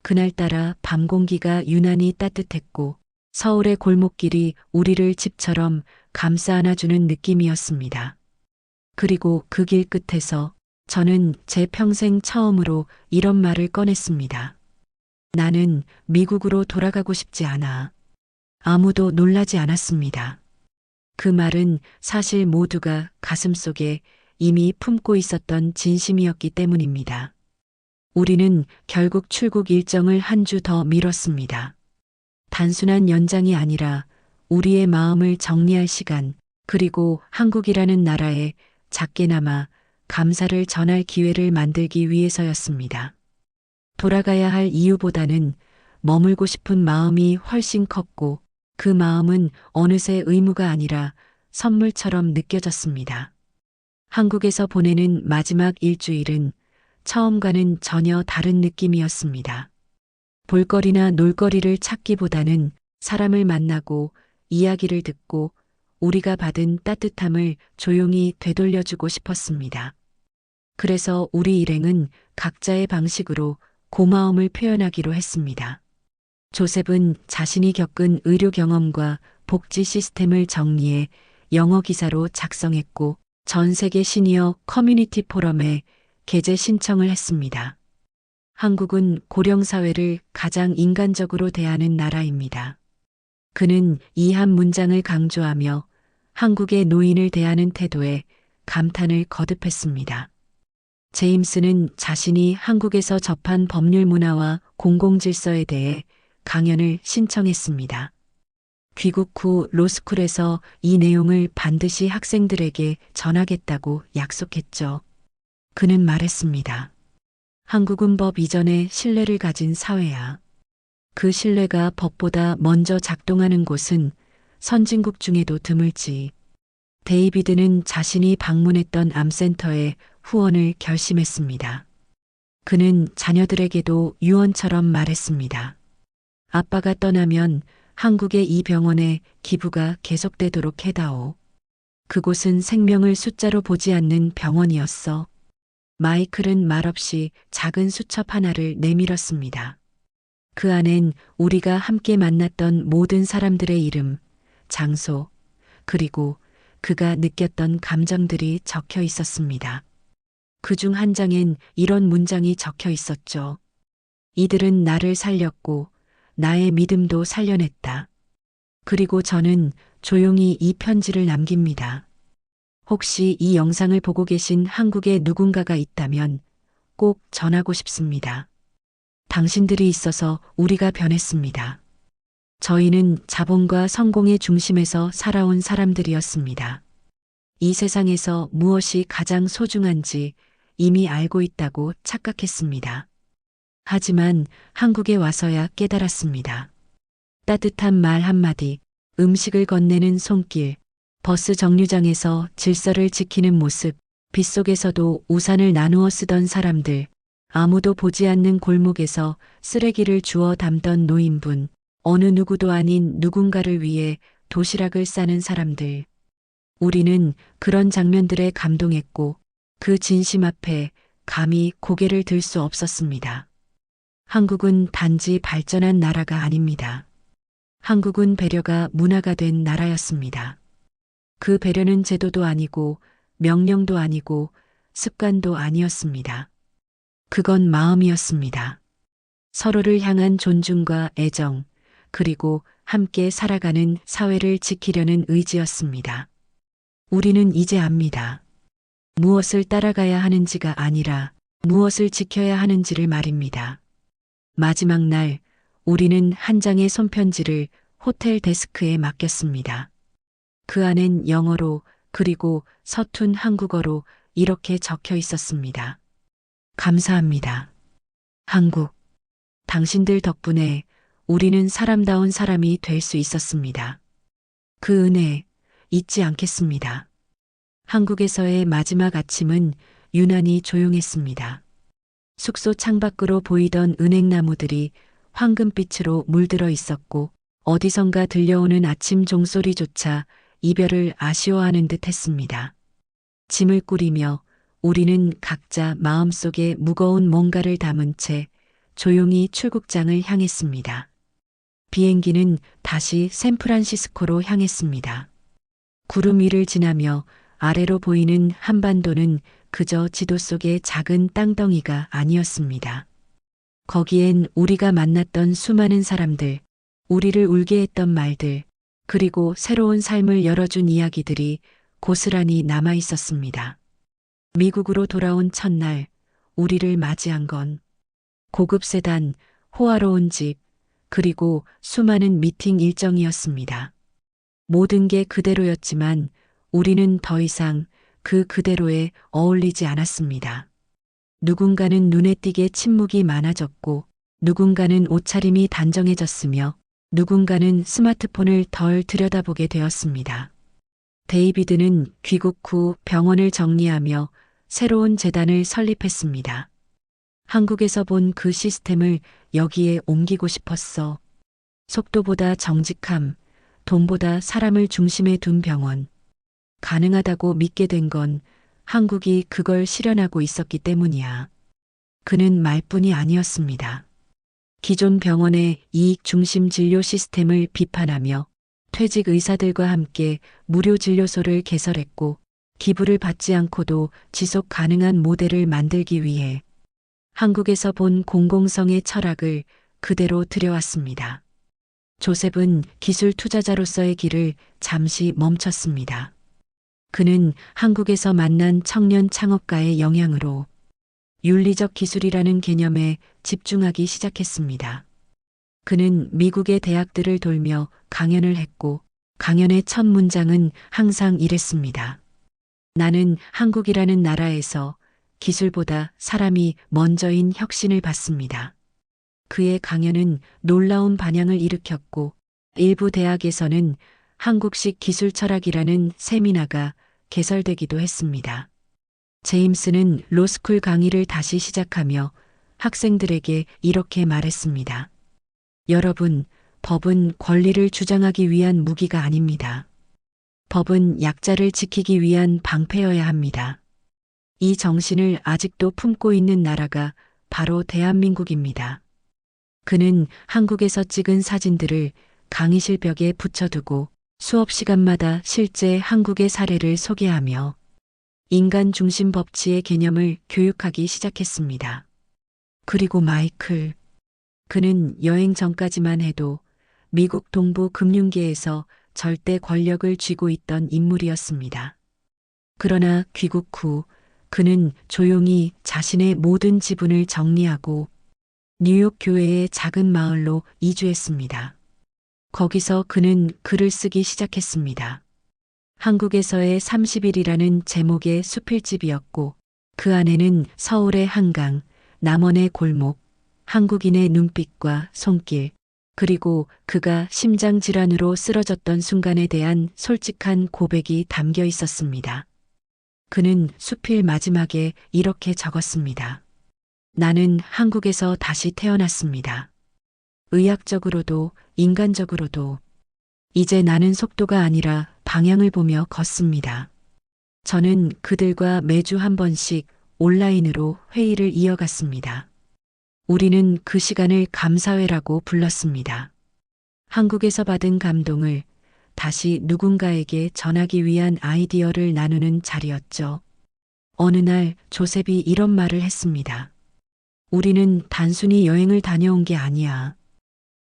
그날따라 밤 공기가 유난히 따뜻했고 서울의 골목길이 우리를 집처럼 감싸 안아주는 느낌이었습니다. 그리고 그 길 끝에서 저는 제 평생 처음으로 이런 말을 꺼냈습니다. 나는 미국으로 돌아가고 싶지 않아. 아무도 놀라지 않았습니다. 그 말은 사실 모두가 가슴속에 이미 품고 있었던 진심이었기 때문입니다. 우리는 결국 출국 일정을 한 주 더 미뤘습니다. 단순한 연장이 아니라 우리의 마음을 정리할 시간, 그리고 한국이라는 나라에 작게나마 감사를 전할 기회를 만들기 위해서였습니다. 돌아가야 할 이유보다는 머물고 싶은 마음이 훨씬 컸고 그 마음은 어느새 의무가 아니라 선물처럼 느껴졌습니다. 한국에서 보내는 마지막 일주일은 처음과는 전혀 다른 느낌이었습니다. 볼거리나 놀거리를 찾기보다는 사람을 만나고 이야기를 듣고 우리가 받은 따뜻함을 조용히 되돌려주고 싶었습니다. 그래서 우리 일행은 각자의 방식으로 고마움을 표현하기로 했습니다. 조셉은 자신이 겪은 의료 경험과 복지 시스템을 정리해 영어 기사로 작성했고 전 세계 시니어 커뮤니티 포럼에 게재 신청을 했습니다. 한국은 고령 사회를 가장 인간적으로 대하는 나라입니다. 그는 이 한 문장을 강조하며 한국의 노인을 대하는 태도에 감탄을 거듭했습니다. 제임스는 자신이 한국에서 접한 법률 문화와 공공질서에 대해 강연을 신청했습니다. 귀국 후 로스쿨에서 이 내용을 반드시 학생들에게 전하겠다고 약속했죠. 그는 말했습니다. 한국은 법 이전에 신뢰를 가진 사회야. 그 신뢰가 법보다 먼저 작동하는 곳은 선진국 중에도 드물지. 데이비드는 자신이 방문했던 암센터에 후원을 결심했습니다. 그는 자녀들에게도 유언처럼 말했습니다. 아빠가 떠나면 한국의 이 병원에 기부가 계속되도록 해다오. 그곳은 생명을 숫자로 보지 않는 병원이었어. 마이클은 말없이 작은 수첩 하나를 내밀었습니다. 그 안엔 우리가 함께 만났던 모든 사람들의 이름, 장소, 그리고 그가 느꼈던 감정들이 적혀 있었습니다. 그중 한 장엔 이런 문장이 적혀 있었죠. 이들은 나를 살렸고 나의 믿음도 살려냈다. 그리고 저는 조용히 이 편지를 남깁니다. 혹시 이 영상을 보고 계신 한국에 누군가가 있다면 꼭 전하고 싶습니다. 당신들이 있어서 우리가 변했습니다. 저희는 자본과 성공의 중심에서 살아온 사람들이었습니다. 이 세상에서 무엇이 가장 소중한지 이미 알고 있다고 착각했습니다. 하지만 한국에 와서야 깨달았습니다. 따뜻한 말 한마디, 음식을 건네는 손길, 버스 정류장에서 질서를 지키는 모습, 빗속에서도 우산을 나누어 쓰던 사람들, 아무도 보지 않는 골목에서 쓰레기를 주워 담던 노인분, 어느 누구도 아닌 누군가를 위해 도시락을 싸는 사람들. 우리는 그런 장면들에 감동했고 그 진심 앞에 감히 고개를 들 수 없었습니다. 한국은 단지 발전한 나라가 아닙니다. 한국은 배려가 문화가 된 나라였습니다. 그 배려는 제도도 아니고 명령도 아니고 습관도 아니었습니다. 그건 마음이었습니다. 서로를 향한 존중과 애정, 그리고 함께 살아가는 사회를 지키려는 의지였습니다. 우리는 이제 압니다. 무엇을 따라가야 하는지가 아니라 무엇을 지켜야 하는지를 말입니다. 마지막 날 우리는 한 장의 손편지를 호텔 데스크에 맡겼습니다. 그 안엔 영어로 그리고 서툰 한국어로 이렇게 적혀 있었습니다. 감사합니다. 한국. 당신들 덕분에 우리는 사람다운 사람이 될 수 있었습니다. 그 은혜 잊지 않겠습니다. 한국에서의 마지막 아침은 유난히 조용했습니다. 숙소 창밖으로 보이던 은행나무들이 황금빛으로 물들어 있었고 어디선가 들려오는 아침 종소리조차 이별을 아쉬워하는 듯 했습니다. 짐을 꾸리며 우리는 각자 마음속에 무거운 뭔가를 담은 채 조용히 출국장을 향했습니다. 비행기는 다시 샌프란시스코로 향했습니다. 구름 위를 지나며 아래로 보이는 한반도는 그저 지도 속의 작은 땅덩이가 아니었습니다. 거기엔 우리가 만났던 수많은 사람들, 우리를 울게 했던 말들, 그리고 새로운 삶을 열어준 이야기들이 고스란히 남아 있었습니다. 미국으로 돌아온 첫날, 우리를 맞이한 건 고급 세단, 호화로운 집, 그리고 수많은 미팅 일정이었습니다. 모든 게 그대로였지만 우리는 더 이상 그 그대로에 어울리지 않았습니다. 누군가는 눈에 띄게 침묵이 많아졌고 누군가는 옷차림이 단정해졌으며 누군가는 스마트폰을 덜 들여다보게 되었습니다. 데이비드는 귀국 후 병원을 정리하며 새로운 재단을 설립했습니다. 한국에서 본 그 시스템을 여기에 옮기고 싶었어. 속도보다 정직함, 돈보다 사람을 중심에 둔 병원. 가능하다고 믿게 된 건 한국이 그걸 실현하고 있었기 때문이야. 그는 말뿐이 아니었습니다. 기존 병원의 이익 중심 진료 시스템을 비판하며 퇴직 의사들과 함께 무료 진료소를 개설했고 기부를 받지 않고도 지속 가능한 모델을 만들기 위해 한국에서 본 공공성의 철학을 그대로 들여왔습니다. 조셉은 기술 투자자로서의 길을 잠시 멈췄습니다. 그는 한국에서 만난 청년 창업가의 영향으로 윤리적 기술이라는 개념에 집중하기 시작했습니다. 그는 미국의 대학들을 돌며 강연을 했고 강연의 첫 문장은 항상 이랬습니다. 나는 한국이라는 나라에서 기술보다 사람이 먼저인 혁신을 받습니다. 그의 강연은 놀라운 반향을 일으켰고 일부 대학에서는 한국식 기술 철학이라는 세미나가 개설되기도 했습니다. 제임스는 로스쿨 강의를 다시 시작하며 학생들에게 이렇게 말했습니다. 여러분, 법은 권리를 주장하기 위한 무기가 아닙니다. 법은 약자를 지키기 위한 방패여야 합니다. 이 정신을 아직도 품고 있는 나라가 바로 대한민국입니다. 그는 한국에서 찍은 사진들을 강의실 벽에 붙여두고 수업 시간마다 실제 한국의 사례를 소개하며 인간 중심 법치의 개념을 교육하기 시작했습니다. 그리고 마이클. 그는 여행 전까지만 해도 미국 동부 금융계에서 절대 권력을 쥐고 있던 인물이었습니다. 그러나 귀국 후 그는 조용히 자신의 모든 지분을 정리하고 뉴욕 교회의 작은 마을로 이주했습니다. 거기서 그는 글을 쓰기 시작했습니다. 한국에서의 30일이라는 제목의 수필집이었고 그 안에는 서울의 한강, 남원의 골목, 한국인의 눈빛과 손길, 그리고 그가 심장질환으로 쓰러졌던 순간에 대한 솔직한 고백이 담겨 있었습니다. 그는 수필 마지막에 이렇게 적었습니다. 나는 한국에서 다시 태어났습니다. 의학적으로도 인간적으로도. 이제 나는 속도가 아니라 방향을 보며 걷습니다. 저는 그들과 매주 한 번씩 온라인으로 회의를 이어갔습니다. 우리는 그 시간을 감사회라고 불렀습니다. 한국에서 받은 감동을 다시 누군가에게 전하기 위한 아이디어를 나누는 자리였죠. 어느 날 조셉이 이런 말을 했습니다. 우리는 단순히 여행을 다녀온 게 아니야.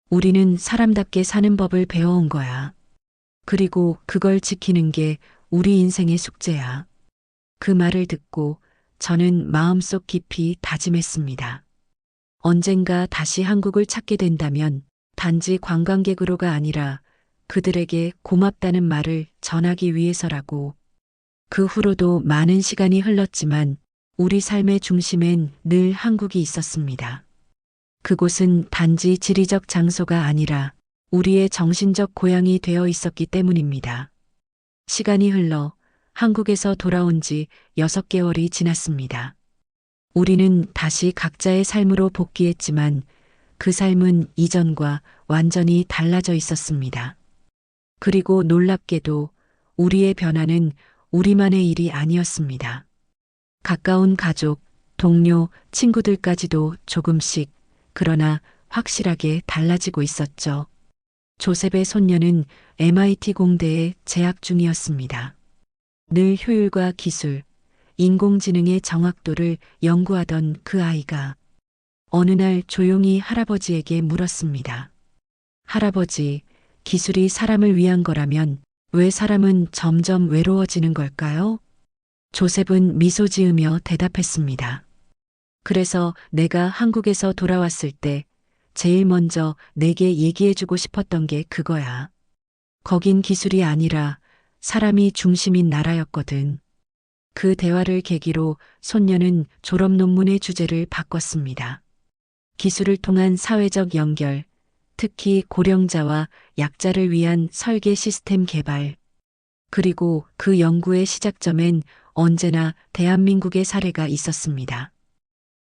우리는 사람답게 사는 법을 배워온 거야. 그리고 그걸 지키는 게 우리 인생의 숙제야. 그 말을 듣고 저는 마음속 깊이 다짐했습니다. 언젠가 다시 한국을 찾게 된다면 단지 관광객으로가 아니라 그들에게 고맙다는 말을 전하기 위해서라고. 그 후로도 많은 시간이 흘렀지만 우리 삶의 중심엔 늘 한국이 있었습니다. 그곳은 단지 지리적 장소가 아니라 우리의 정신적 고향이 되어 있었기 때문입니다. 시간이 흘러 한국에서 돌아온 지 6개월이 지났습니다. 우리는 다시 각자의 삶으로 복귀했지만 그 삶은 이전과 완전히 달라져 있었습니다. 그리고 놀랍게도 우리의 변화는 우리만의 일이 아니었습니다. 가까운 가족, 동료, 친구들까지도 조금씩, 그러나 확실하게 달라지고 있었죠. 조셉의 손녀는 MIT 공대에 재학 중이었습니다. 늘 효율과 기술, 인공지능의 정확도를 연구하던 그 아이가 어느 날 조용히 할아버지에게 물었습니다. 할아버지, 기술이 사람을 위한 거라면 왜 사람은 점점 외로워지는 걸까요? 조셉은 미소 지으며 대답했습니다. 그래서 내가 한국에서 돌아왔을 때 제일 먼저 내게 얘기해주고 싶었던 게 그거야. 거긴 기술이 아니라 사람이 중심인 나라였거든. 그 대화를 계기로 손녀는 졸업 논문의 주제를 바꿨습니다. 기술을 통한 사회적 연결, 특히 고령자와 약자를 위한 설계 시스템 개발. 그리고 그 연구의 시작점엔 언제나 대한민국의 사례가 있었습니다.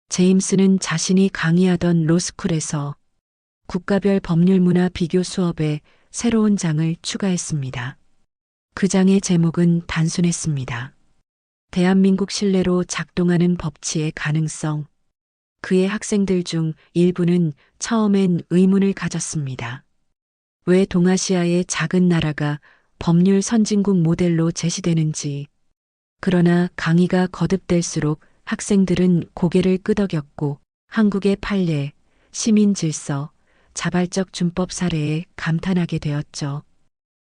제임스는 자신이 강의하던 로스쿨에서 국가별 법률 문화 비교 수업에 새로운 장을 추가했습니다. 그 장의 제목은 단순했습니다. 대한민국 신뢰로 작동하는 법치의 가능성. 그의 학생들 중 일부는 처음엔 의문을 가졌습니다. 왜 동아시아의 작은 나라가 법률 선진국 모델로 제시되는지. 그러나 강의가 거듭될수록 학생들은 고개를 끄덕였고 한국의 판례, 시민 질서, 자발적 준법 사례에 감탄하게 되었죠.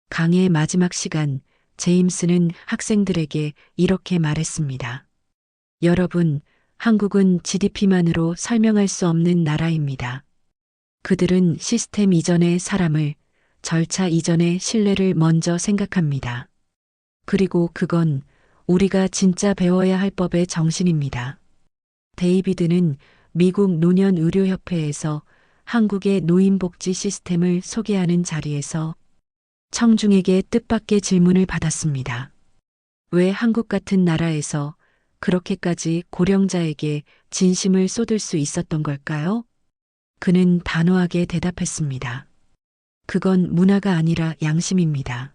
강의 마지막 시간, 제임스는 학생들에게 이렇게 말했습니다. 여러분, 한국은 GDP만으로 설명할 수 없는 나라입니다. 그들은 시스템 이전의 사람을, 절차 이전의 신뢰를 먼저 생각합니다. 그리고 그건 우리가 진짜 배워야 할 법의 정신입니다. 데이비드는 미국 노년의료협회에서 한국의 노인복지 시스템을 소개하는 자리에서 청중에게 뜻밖의 질문을 받았습니다. 왜 한국 같은 나라에서 그렇게까지 고령자에게 진심을 쏟을 수 있었던 걸까요? 그는 단호하게 대답했습니다. 그건 문화가 아니라 양심입니다.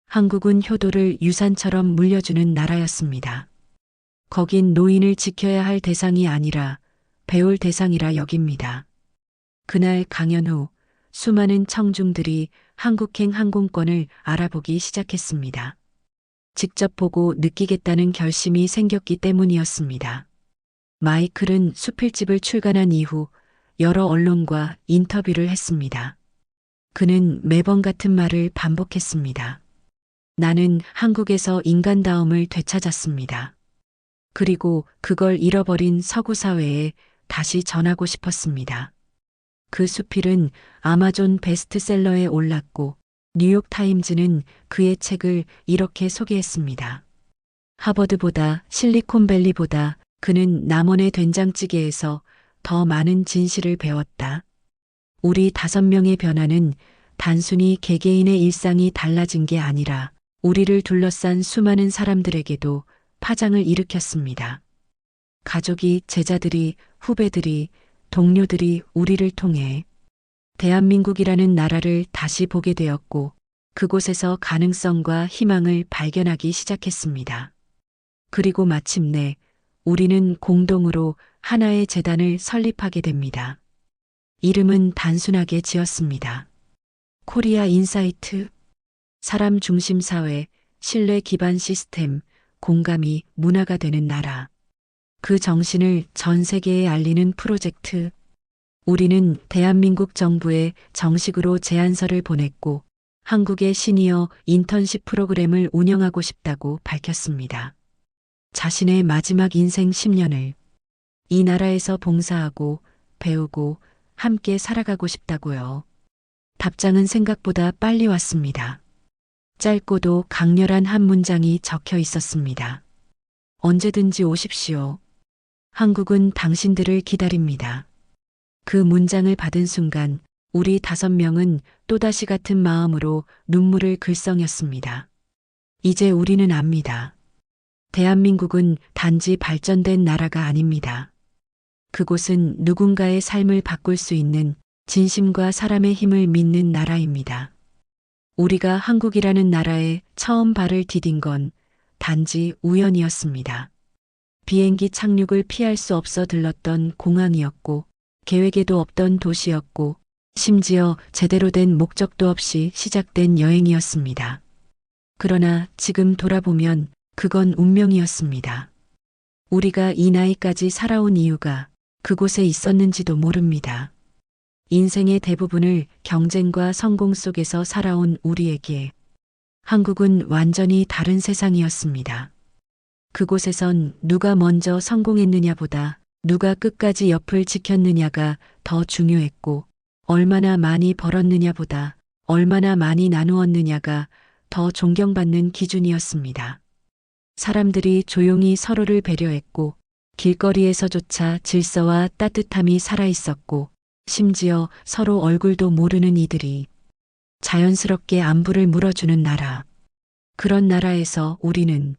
한국은 효도를 유산처럼 물려주는 나라였습니다. 거긴 노인을 지켜야 할 대상이 아니라 배울 대상이라 여깁니다. 그날 강연 후 수많은 청중들이 한국행 항공권을 알아보기 시작했습니다. 직접 보고 느끼겠다는 결심이 생겼기 때문이었습니다. 마이클은 수필집을 출간한 이후 여러 언론과 인터뷰를 했습니다. 그는 매번 같은 말을 반복했습니다. 나는 한국에서 인간다움을 되찾았습니다. 그리고 그걸 잃어버린 서구 사회에 다시 전하고 싶었습니다. 그 수필은 아마존 베스트셀러에 올랐고 뉴욕타임즈는 그의 책을 이렇게 소개했습니다. 하버드보다 실리콘밸리보다 그는 남원의 된장찌개에서 더 많은 진실을 배웠다. 우리 5명의 변화는 단순히 개개인의 일상이 달라진 게 아니라 우리를 둘러싼 수많은 사람들에게도 파장을 일으켰습니다. 가족이, 제자들이, 후배들이, 동료들이 우리를 통해 대한민국이라는 나라를 다시 보게 되었고 그곳에서 가능성과 희망을 발견하기 시작했습니다. 그리고 마침내 우리는 공동으로 하나의 재단을 설립하게 됩니다. 이름은 단순하게 지었습니다. 코리아 인사이트. 사람 중심 사회, 신뢰 기반 시스템, 공감이 문화가 되는 나라. 그 정신을 전 세계에 알리는 프로젝트. 우리는 대한민국 정부에 정식으로 제안서를 보냈고 한국의 시니어 인턴십 프로그램을 운영하고 싶다고 밝혔습니다. 자신의 마지막 인생 10년을 이 나라에서 봉사하고 배우고 함께 살아가고 싶다고요. 답장은 생각보다 빨리 왔습니다. 짧고도 강렬한 한 문장이 적혀 있었습니다. 언제든지 오십시오. 한국은 당신들을 기다립니다. 그 문장을 받은 순간 우리 5명은 또다시 같은 마음으로 눈물을 글썽였습니다. 이제 우리는 압니다. 대한민국은 단지 발전된 나라가 아닙니다. 그곳은 누군가의 삶을 바꿀 수 있는 진심과 사람의 힘을 믿는 나라입니다. 우리가 한국이라는 나라에 처음 발을 디딘 건 단지 우연이었습니다. 비행기 착륙을 피할 수 없어 들렀던 공항이었고 계획에도 없던 도시였고 심지어 제대로 된 목적도 없이 시작된 여행이었습니다. 그러나 지금 돌아보면 그건 운명이었습니다. 우리가 이 나이까지 살아온 이유가 그곳에 있었는지도 모릅니다. 인생의 대부분을 경쟁과 성공 속에서 살아온 우리에게 한국은 완전히 다른 세상이었습니다. 그곳에선 누가 먼저 성공했느냐보다 누가 끝까지 옆을 지켰느냐가 더 중요했고 얼마나 많이 벌었느냐보다 얼마나 많이 나누었느냐가 더 존경받는 기준이었습니다. 사람들이 조용히 서로를 배려했고 길거리에서조차 질서와 따뜻함이 살아있었고 심지어 서로 얼굴도 모르는 이들이 자연스럽게 안부를 물어주는 나라. 그런 나라에서 우리는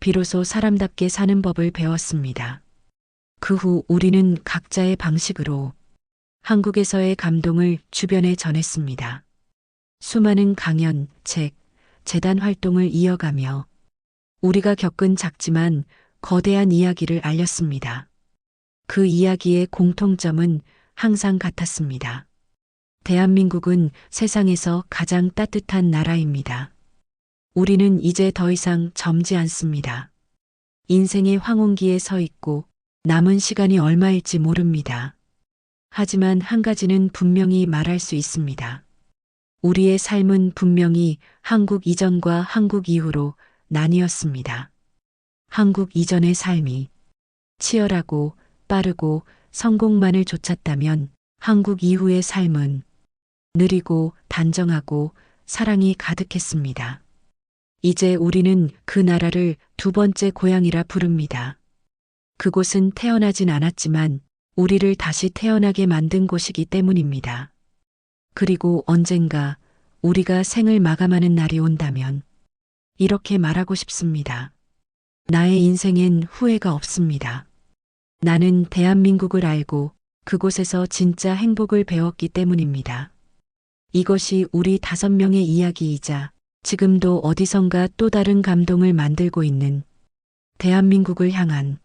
비로소 사람답게 사는 법을 배웠습니다. 그 후 우리는 각자의 방식으로 한국에서의 감동을 주변에 전했습니다. 수많은 강연, 책, 재단 활동을 이어가며 우리가 겪은 작지만 거대한 이야기를 알렸습니다. 그 이야기의 공통점은 항상 같았습니다. 대한민국은 세상에서 가장 따뜻한 나라입니다. 우리는 이제 더 이상 젊지 않습니다. 인생의 황혼기에 서 있고 남은 시간이 얼마일지 모릅니다. 하지만 한 가지는 분명히 말할 수 있습니다. 우리의 삶은 분명히 한국 이전과 한국 이후로 나뉘었습니다. 한국 이전의 삶이 치열하고 빠르고 성공만을 좇았다면 한국 이후의 삶은 느리고 단정하고 사랑이 가득했습니다. 이제 우리는 그 나라를 두 번째 고향이라 부릅니다. 그곳은 태어나진 않았지만 우리를 다시 태어나게 만든 곳이기 때문입니다. 그리고 언젠가 우리가 생을 마감하는 날이 온다면 이렇게 말하고 싶습니다. 나의 인생엔 후회가 없습니다. 나는 대한민국을 알고 그곳에서 진짜 행복을 배웠기 때문입니다. 이것이 우리 5명의 이야기이자 지금도 어디선가 또 다른 감동을 만들고 있는 대한민국을 향한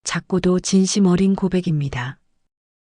작고도 진심 어린 고백입니다.